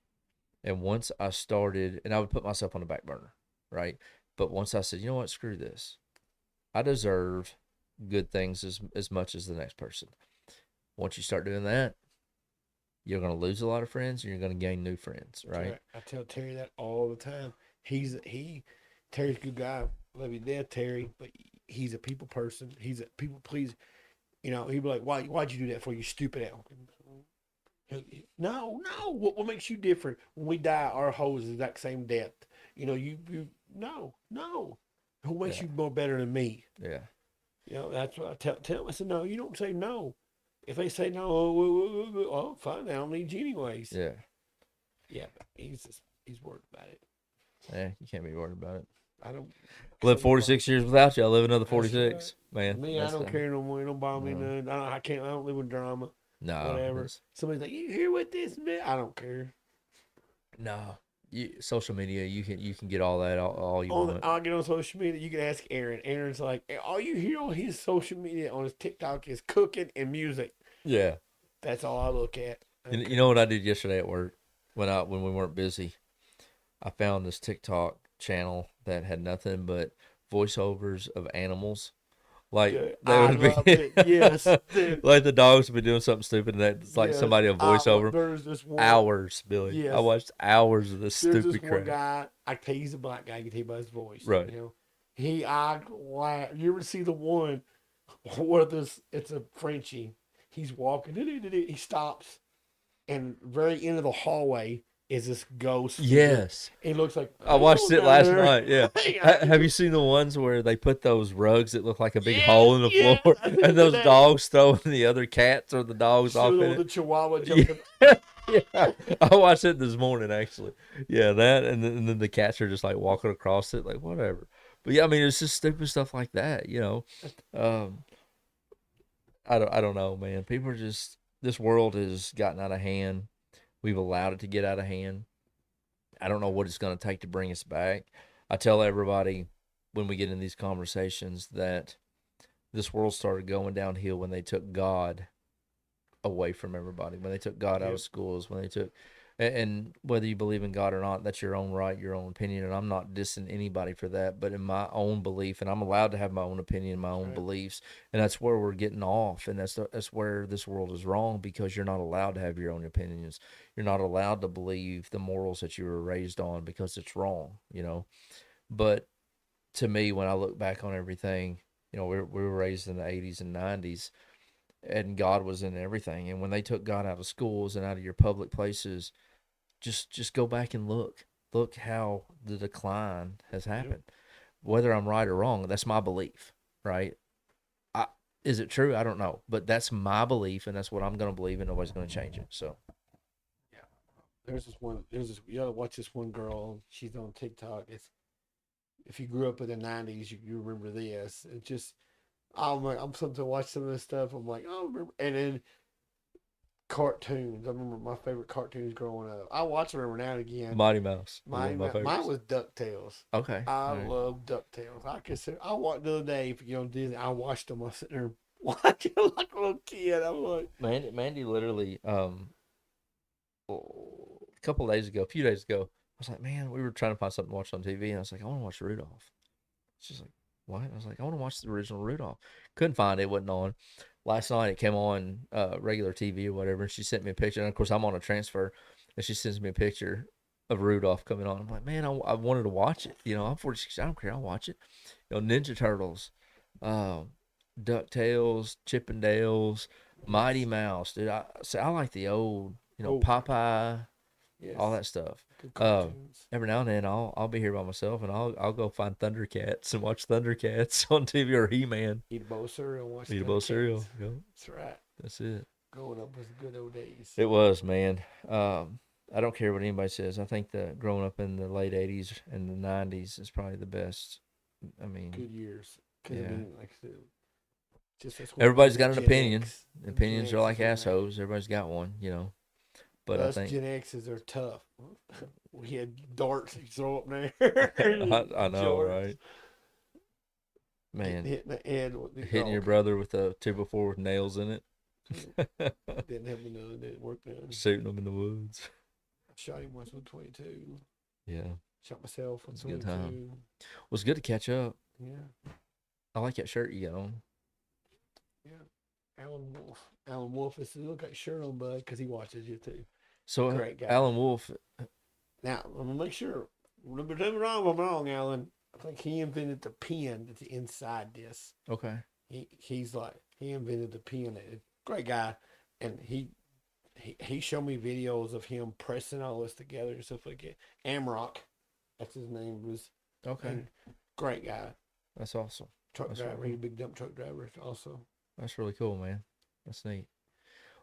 And once I started, and I would put myself on the back burner, right? But once I said, you know what, screw this. I deserve good things as much as the next person. Once you start doing that, you're going to lose a lot of friends and you're going to gain new friends, right? I tell Terry that all the time. Terry's a good guy. Love you death, Terry. But he's a people person. He's a people pleaser. He'd be like, why'd you do that for, you stupid ass? No. What makes you different? When we die, our hole is the exact same depth. No. Who makes Yeah. you more better than me? Yeah. That's what I tell them. I said, no, you don't say no. If they say no, oh, fine, I don't need you anyways. Yeah. Yeah, but he's worried about it. Yeah. You can't be worried about it. I don't Live 46 years without you. I live another That's 46. Man. me. I that's don't the- care no more. It don't bother me No. none. I don't live with drama. No. Whatever. it's- Somebody's like, you here with this man? I don't care. No. Social media, you can get all that all you want. I'll get on social media. You can ask Aaron. Aaron's like, all you hear on his social media, on his TikTok, is cooking and music. Yeah. That's all I look at. And you know what I did yesterday at work when we weren't busy? I found this TikTok channel that had nothing but voiceovers of animals. Like Yeah, they I would be, love it. Yes, dude. like the dogs would be doing something stupid, and that's like Yes, somebody a voiceover. There's this one. Hours, Billy. Yes. I watched hours of this There's stupid this one crap. guy. I tell you, he's a black guy. You can tell by his voice. Right. You ever see the one where it's a Frenchie? He's walking. He stops, and very end of the hallway is this ghost. Yes. It looks like I watched it last there. night. Yeah. Hey, Have you seen the ones where they put those rugs that look like a big Yes, hole in the yes, floor, I seen and those that. dogs throwing the other cats or the dogs off in the it? Chihuahua jumping. Yeah, I watched it this morning actually. Yeah, that and then the cats are just like walking across it, like whatever. But yeah, I mean, it's just stupid stuff like that, I don't know, man. People are just, this world has gotten out of hand. We've allowed it to get out of hand. I don't know what it's going to take to bring us back. I tell everybody when we get in these conversations that this world started going downhill when they took God away from everybody, when they took God out Yep. of schools, when they took, and whether you believe in God or not, that's your own right, your own opinion, and I'm not dissing anybody for that, but in my own belief, and I'm allowed to have my own opinion, my own Right. beliefs, and that's where we're getting off, and that's where this world is wrong, because you're not allowed to have your own opinions. You're not allowed to believe the morals that you were raised on because it's wrong, But to me, when I look back on everything, we were raised in the 80s and 90s, and God was in everything. And when they took God out of schools and out of your public places, just go back and look how the decline has happened. Whether I'm right or wrong, that's my belief, right? Is it true? I don't know, but that's my belief, and that's what I'm going to believe, and nobody's going to change it. So You gotta watch this one girl. She's on TikTok. If you grew up in the '90s, you remember this. It's just, I'm something to watch some of this stuff. I'm like, oh, remember. And then cartoons. I remember my favorite cartoons growing up. I watch them every now and again. Mighty Mouse, was one Mine, of my favorites. mine was DuckTales. Okay, I all right. love DuckTales. I watched the other day. If you on Disney, I watched them. I was sitting there watching like a little kid. I'm like, Mandy literally, a few days ago, I was like, man, we were trying to find something to watch on TV, and I was like, I want to watch Rudolph. She's like, what? I was like, I want to watch the original Rudolph. Couldn't find it. It wasn't on. Last night it came on regular TV or whatever, and she sent me a picture. And of course, I'm on a transfer, and she sends me a picture of Rudolph coming on. I'm like, man, I wanted to watch it. I'm 46. I don't care. I'll watch it. Ninja Turtles, DuckTales, Chippendales, Mighty Mouse. Dude, I like the old you know, Oh, Popeye, yes. all that stuff. Good Uh, cartoons. every now and then I'll be here by myself and I'll go find Thundercats and watch Thundercats on TV or He-Man. Eat a bowl of cereal and watch Eat a bowl of Thundercats. cereal. Yep, That's right. that's it. Growing up was the good old days. It was, man. I don't care what anybody says. I think that growing up in the late '80s and the '90s is probably the best. I mean, Good years. Could have yeah. been like I said, just that's what Everybody's we got an Gen opinion. X. Gen Opinions are X's like are mad. assholes. Everybody's got one, you know. But Us I think Gen X's are tough. We had darts you throw up there. I know, Jorts. right? Man, Hitting the head with the hitting your dog. brother with a 2x4 with nails in it, Didn't have none. Didn't work none. shooting them in the woods. I shot him once with 22. Yeah, Shot myself with It's a good 22. time. Well, it's good to catch up. Yeah. I like that shirt you got on. Yeah. Alan Wolf. Alan Wolf is look at shirt on, bud, because he watches you too. So Great guy. Alan Wolf, Now, I'm gonna make sure. Remember, tell me wrong, I'm wrong, Alan. I think he invented the pen that's inside this. okay, He's like he invented the pen. Great guy, and he showed me videos of him pressing all this together and stuff like that. Amrock, that's his name was. okay, And great guy, that's awesome. truck That's driver. right. He's a big dump truck driver also. That's really cool, man. That's neat.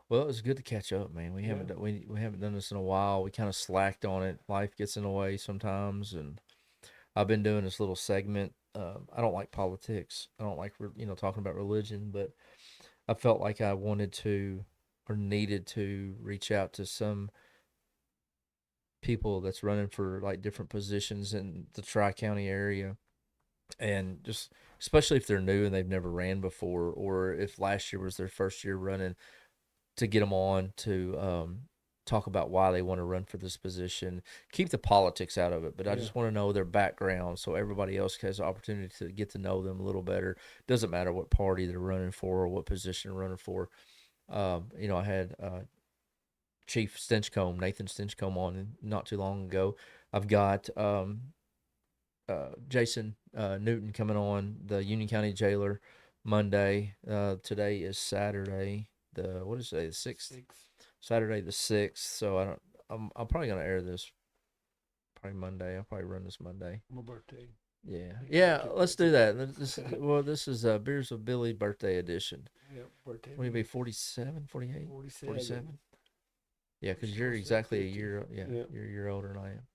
Well, it was good to catch up, man. We haven't Yeah. done, we haven't done this in a while. We kind of slacked on it. Life gets in the way sometimes, and I've been doing this little segment. I don't like politics. I don't like talking about religion, but I felt like I wanted to or needed to reach out to some people that's running for like different positions in the Tri-County area, and just especially if they're new and they've never ran before, or if last year was their first year running, to get them on to talk about why they want to run for this position. Keep the politics out of it, but I just want to know their background so everybody else has the opportunity to get to know them a little better. Doesn't matter what party they're running for or what position they're running for. I had Chief Stinchcomb, Nathan Stinchcomb, on not too long ago. I've got Jason Newton coming on, the Union County jailer, Monday. Today is Saturday. What is today? The 6th. Saturday the 6th. So I'm probably gonna air this probably Monday. I'll probably run this Monday. My birthday. Yeah. Let's do that. This is Beers with Billy birthday edition. Yeah, birthday. What do you be? 47, 48, 47. 47? Yeah, because you're 47, exactly a 50. year. Yeah, Yeah. you're a year older than I am.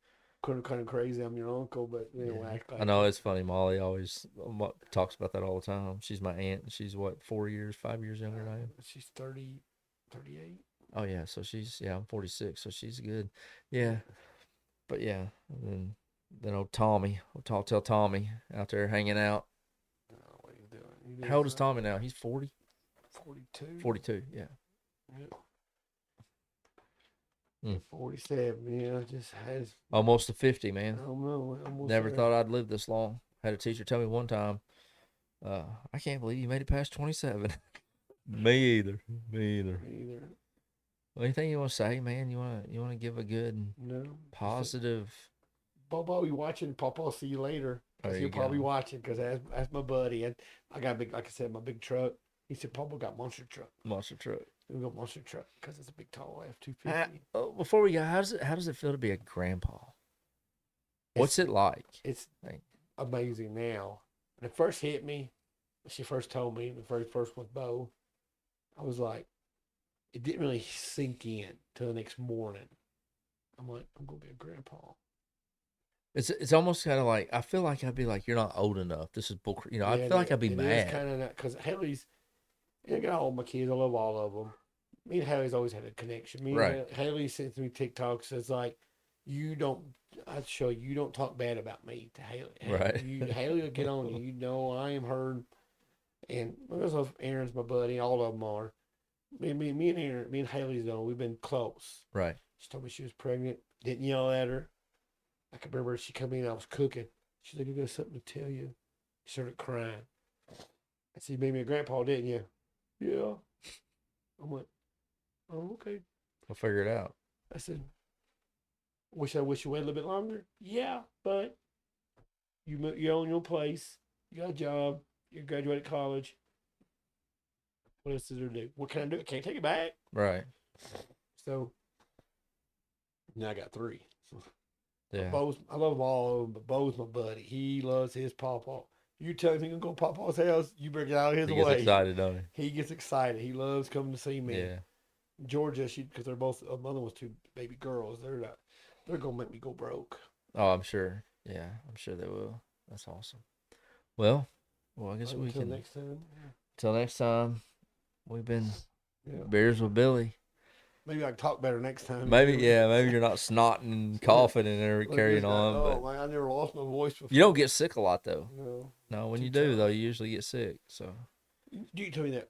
Kind of crazy. I'm your uncle, but they don't Yeah. act like I know it. it's funny. Molly always talks about that all the time. She's my aunt. And she's what, 5 years younger than I am. She's 30, 38. Oh yeah, so I'm 46, so she's good. Yeah, but yeah, and then old Tommy, I'll tell Tommy out there hanging out. Oh, what are you doing? You doing How old is something? Tommy now? He's 40, 42. 42. Yeah. Yeah. Mm. 47. Yeah, just has. Almost to 50, I man. don't know. Almost Never there. thought I'd live this long. Had a teacher tell me one time, I can't believe you made it past 27. Me either. Either. Anything you want to say, man? You want to give a good No. positive? Papa, be watching. Papa, I'll see you later. There He'll you probably go. watching because that's my buddy. And I got a big, like I said, my big truck. He said, Papa got monster truck. Monster truck. We got monster truck because it's a big tall F-250. Before we go, how does it feel to be a grandpa? What's it like? It's Like, amazing now. When it first hit me, when she first told me, the very first with Bo, I was like, it didn't really sink in till the next morning. I'm like, I'm gonna be a grandpa. it's almost kind of like, I feel like I'd be like, you're not old enough. This is bull. I feel like I'd be mad. Kind of because Haley's. I got all my kids. I love all of them. Me and Haley's always had a connection. Right. Haley sends me TikToks. Says like, you don't. I show you don't talk bad about me to Haley. Right. Haley will get on you. You know I am her. And because Aaron's my buddy, all of them are. Me and Aaron, me and Haley's though, we've been close. Right. She told me she was pregnant. Didn't yell at her. I can remember she come in. I was cooking. She's like, I got something to tell you. She started crying. I said, you made me a grandpa, didn't you? Yeah. I went, oh, okay. We'll figure it out. I said, I wish you waited a little bit longer. Yeah, but you own your place. You got a job. You graduated college. What else is there to do? What can I do? I can't take it back. Right. So Now I got 3. Yeah. Bo's, I love all of them, but Bo's my buddy. He loves his pawpaw. You tell him he gonna go to Pawpaw's house, you better get out of his He gets way. excited, don't He gets excited. He loves coming to see he? me. Yeah. Georgia, because they're both, mother was 2 baby girls. They're gonna make me go broke. Oh, I'm sure. Yeah, I'm sure they will. That's awesome. Well, I guess we Until can. next time. Till next time, we've been Yeah. Beers with Billy. Maybe I can talk better next time. Maybe you're not snotting and coughing and carrying on. Oh But man, I never lost my voice before. you don't get sick a lot though. No. No, when Too you do tough. though, you usually get sick. So Do you tell me that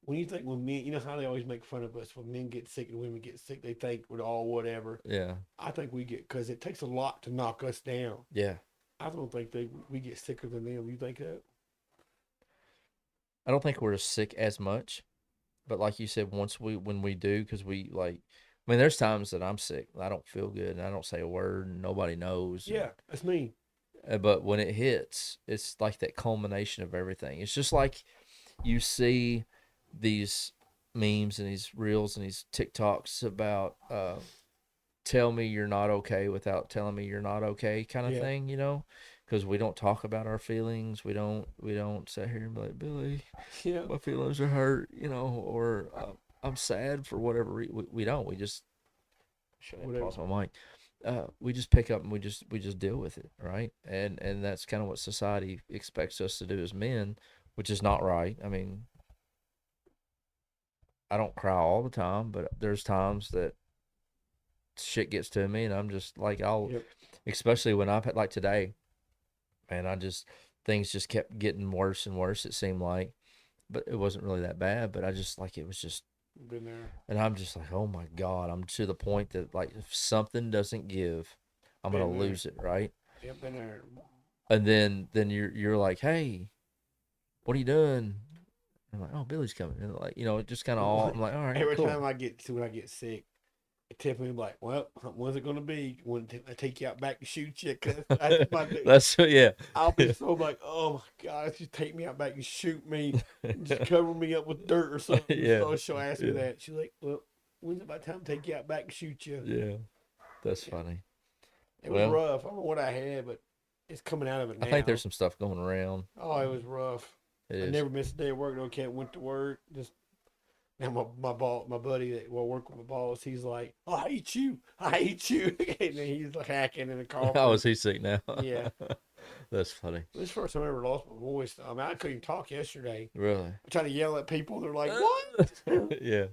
when you think when men, you know how they always make fun of us when men get sick and women get sick, they think we're all whatever. yeah, I think we get because it takes a lot to knock us down. yeah. I don't think we get sicker than them. You think that? I don't think we're sick as much, but like you said, when we do, because we like, I mean, there's times that I'm sick, I don't feel good, and I don't say a word, and nobody knows. Yeah, that's me. But when it hits, it's like that culmination of everything. It's just like you see these memes and these reels and these TikToks about tell me you're not okay without telling me you're not okay kind of Yeah. thing, you know? Because we don't talk about our feelings. We don't sit here and be like, Billy, Yeah. my feelings are hurt, you know, or I'm sad for whatever reason. We don't. We just should I Whatever. pause my mic. We just pick up and we just deal with it, right? And that's kind of what society expects us to do as men, which is not right. I mean, I don't cry all the time, but there's times that shit gets to me, and I'm just like, Yep. especially when I've had like today, man, things just kept getting worse and worse. It seemed like, but it wasn't really that bad. But I just like it was just. Been there. And I'm just like, oh my God, I'm to the point that like if something doesn't give, I'm gonna Been there. lose it, right? Yep. Been there. And then you're like, hey, what are you doing? I'm like, oh, Billy's coming. And like, you know, it just kind of all. I'm like, all right, Every cool. time when I get sick, Tiffany be like, "Well, when's it gonna be? When I take you out back to shoot you?" Cause that's my day. That's yeah. I'll be so like, "Oh my God, just take me out back and shoot me, just cover me up with dirt or something." Yeah. So she'll ask me Yeah. that. She's like, "Well, when's it about time to take you out back and shoot you?" Yeah, that's funny. It was Well, rough. I don't know what I had, but it's coming out of it now. I think there's some stuff going around. Oh, it was rough. It I is. never missed a day of work. No cat went to work. Just now, my buddy that will work with my boss, he's like, "Oh, I hate you. I hate you." And then he's like hacking in the car. How is he sick now? Yeah. That's funny. This is the first time I ever lost my voice. I mean, I couldn't even talk yesterday. Really? I'm trying to yell at people. They're like, "What?" Yeah.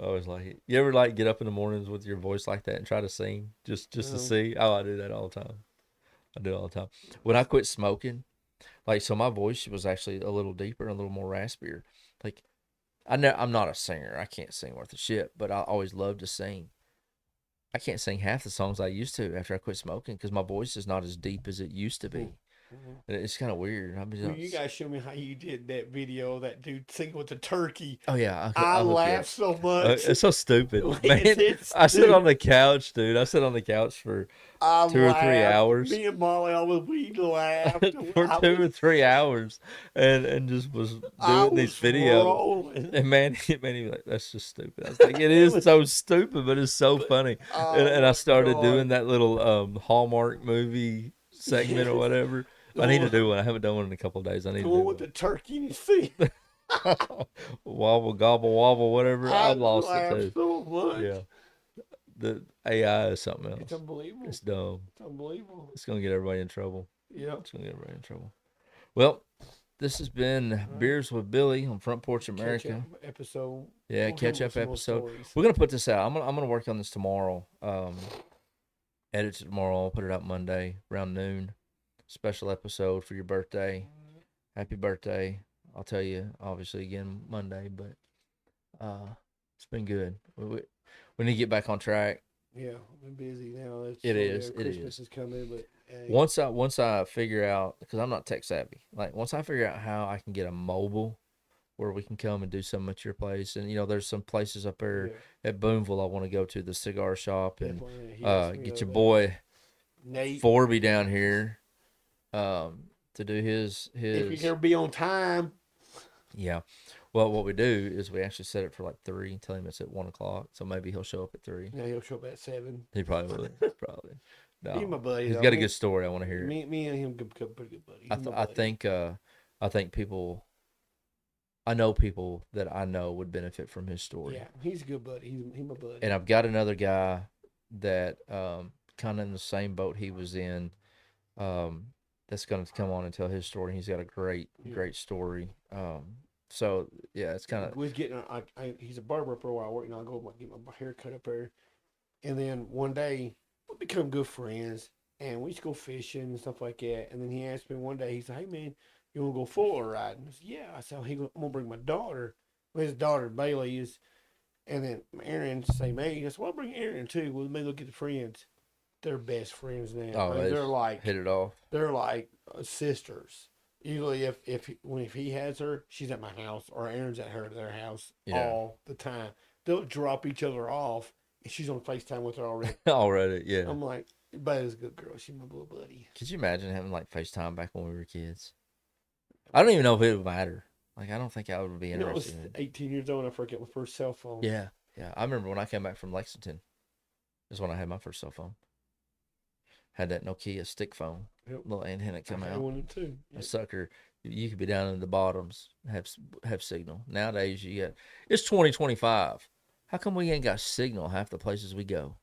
I always like it. You ever like get up in the mornings with your voice like that and try to sing just to No. see? Oh, I do that all the time. I do it all the time. When I quit smoking, like so my voice was actually a little deeper and a little more raspier. Like I'm not a singer. I can't sing worth a shit, but I always loved to sing. I can't sing half the songs I used to after I quit smoking because my voice is not as deep as it used to be. Mhm. And it's kind of weird. Well, you guys show me how you did that video. That dude singing with the turkey. Oh yeah, I I'll hook you laughed up. so much. It's so stupid, Like, man. it's I sit on stupid. the couch, dude. I sit on the couch for I 2 or 3 laughed. hours. Me and Molly always we laughed. for 2 or 3 hours, and just was doing these videos. Rolling. And man, he was like, "That's just stupid." I was like, "It is so stupid, but it's so funny." Oh And I my started God. doing that little Hallmark movie segment or whatever. I need to do one. I haven't done one in a couple of days. I need The to one do with one. the turkey and you see. Wobble, gobble, wobble, whatever. I've lost it laughed too. so much. Yeah, the AI is something It's else. unbelievable. It's dumb. It's unbelievable. It's gonna get everybody in trouble. Yeah. It's gonna get everybody in trouble. Well, this has been Beers with Billy on Front Porch America. Catch-up episode. Yeah, We'll catch come up with some more episode. stories. We're gonna put this out. I'm gonna work on this tomorrow. Edit it tomorrow. I'll put it out Monday around noon. Special episode for your birthday. Happy birthday! I'll tell you obviously again Monday, but it's been good. We need to get back on track. Yeah, I'm busy now. It's It is, it Christmas is. is coming, but hey, Once I figure out, because I'm not tech savvy, like once I figure out how I can get a mobile where we can come and do something at your place, and there's some places up there yeah, at Boonville I want to go to, the cigar shop, and definitely, he asked me get the your other boy day. Nate. Forby down here to do his If you can be on time, yeah. Well, what we do is we actually set it for like 3, tell him it's at 1 o'clock. So maybe he'll show up at 3. Yeah, he'll show up at 7. He probably will. Probably. He's my No. buddy. He's though. got a good story. I want to hear it. Me and him become pretty good buddies. I, He's my I buddy. think people, I know people that I know would benefit from his story. Yeah, he's a good buddy. He's my buddy. And I've got another guy that kind of in the same boat he was in, that's going to come on and tell his story. He's got a great story. So yeah, it's kind of was getting. He's a barber up there where I work. I go get my hair cut up there, and then one day we become good friends, and we used to go fishing and stuff like that. And then he asked me one day. He said, "Hey man, you want to go fuller riding?" I said, "Yeah." I said, "I'm gonna bring my daughter." Well, his daughter Bailey is, and then Aaron same age. I said, "Well, I'll bring Aaron too. We'll maybe look at the friends. They're best friends now. oh, they're like hit it off. they're like sisters. Usually, if he has her, she's at my house, or Aaron's at their house all the time. They'll drop each other off, and she's on FaceTime with her already. Already, yeah. I'm like, Bailey's a good girl. She's my little buddy. Could you imagine having like FaceTime back when we were kids? I don't even know if it would matter. Like, I don't think I would be You know, I was interested in it. 18 years old, and I forget my first cell phone. Yeah, yeah. I remember when I came back from Lexington. Is when I had my first cell phone. Had that Nokia stick phone, Yep. little antenna I come had out. one too. A sucker, you could be down in the bottoms, have signal. Nowadays, you got it's 2025. How come we ain't got signal half the places we go?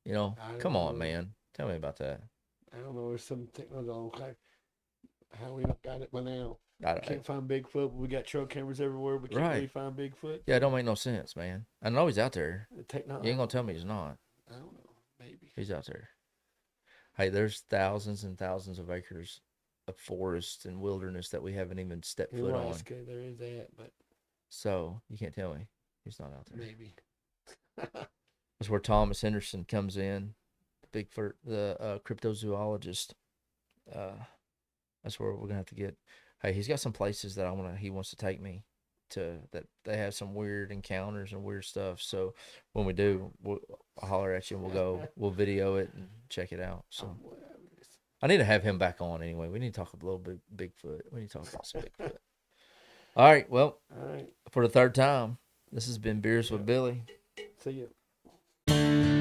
You know, I come don't on, know. man. Tell me about that. I don't know. There's some technology. Okay, how we not got it by now? I don't, Can't find Bigfoot. But we got trail cameras everywhere. We can't Right. really find Bigfoot. yeah, it don't make no sense, man. I know he's out there. The technology. You ain't gonna tell me he's not. I don't know. Maybe. He's out there. Hey, there's thousands and thousands of acres of forest and wilderness that we haven't even stepped In foot on. Alaska, there is that, but So you can't tell me he's not out there. maybe. That's where Thomas Henderson comes in, the cryptozoologist. That's where we're gonna have to get. Hey, he's got some places that he wants to take me to, that they have some weird encounters and weird stuff. So when we do, I'll holler at you and we'll video it and check it out. So I need to have him back on anyway. We need to talk a little bit Bigfoot. We need to talk about some Bigfoot. All right. Well, All right. for the third time, this has been Beers with Billy. See you.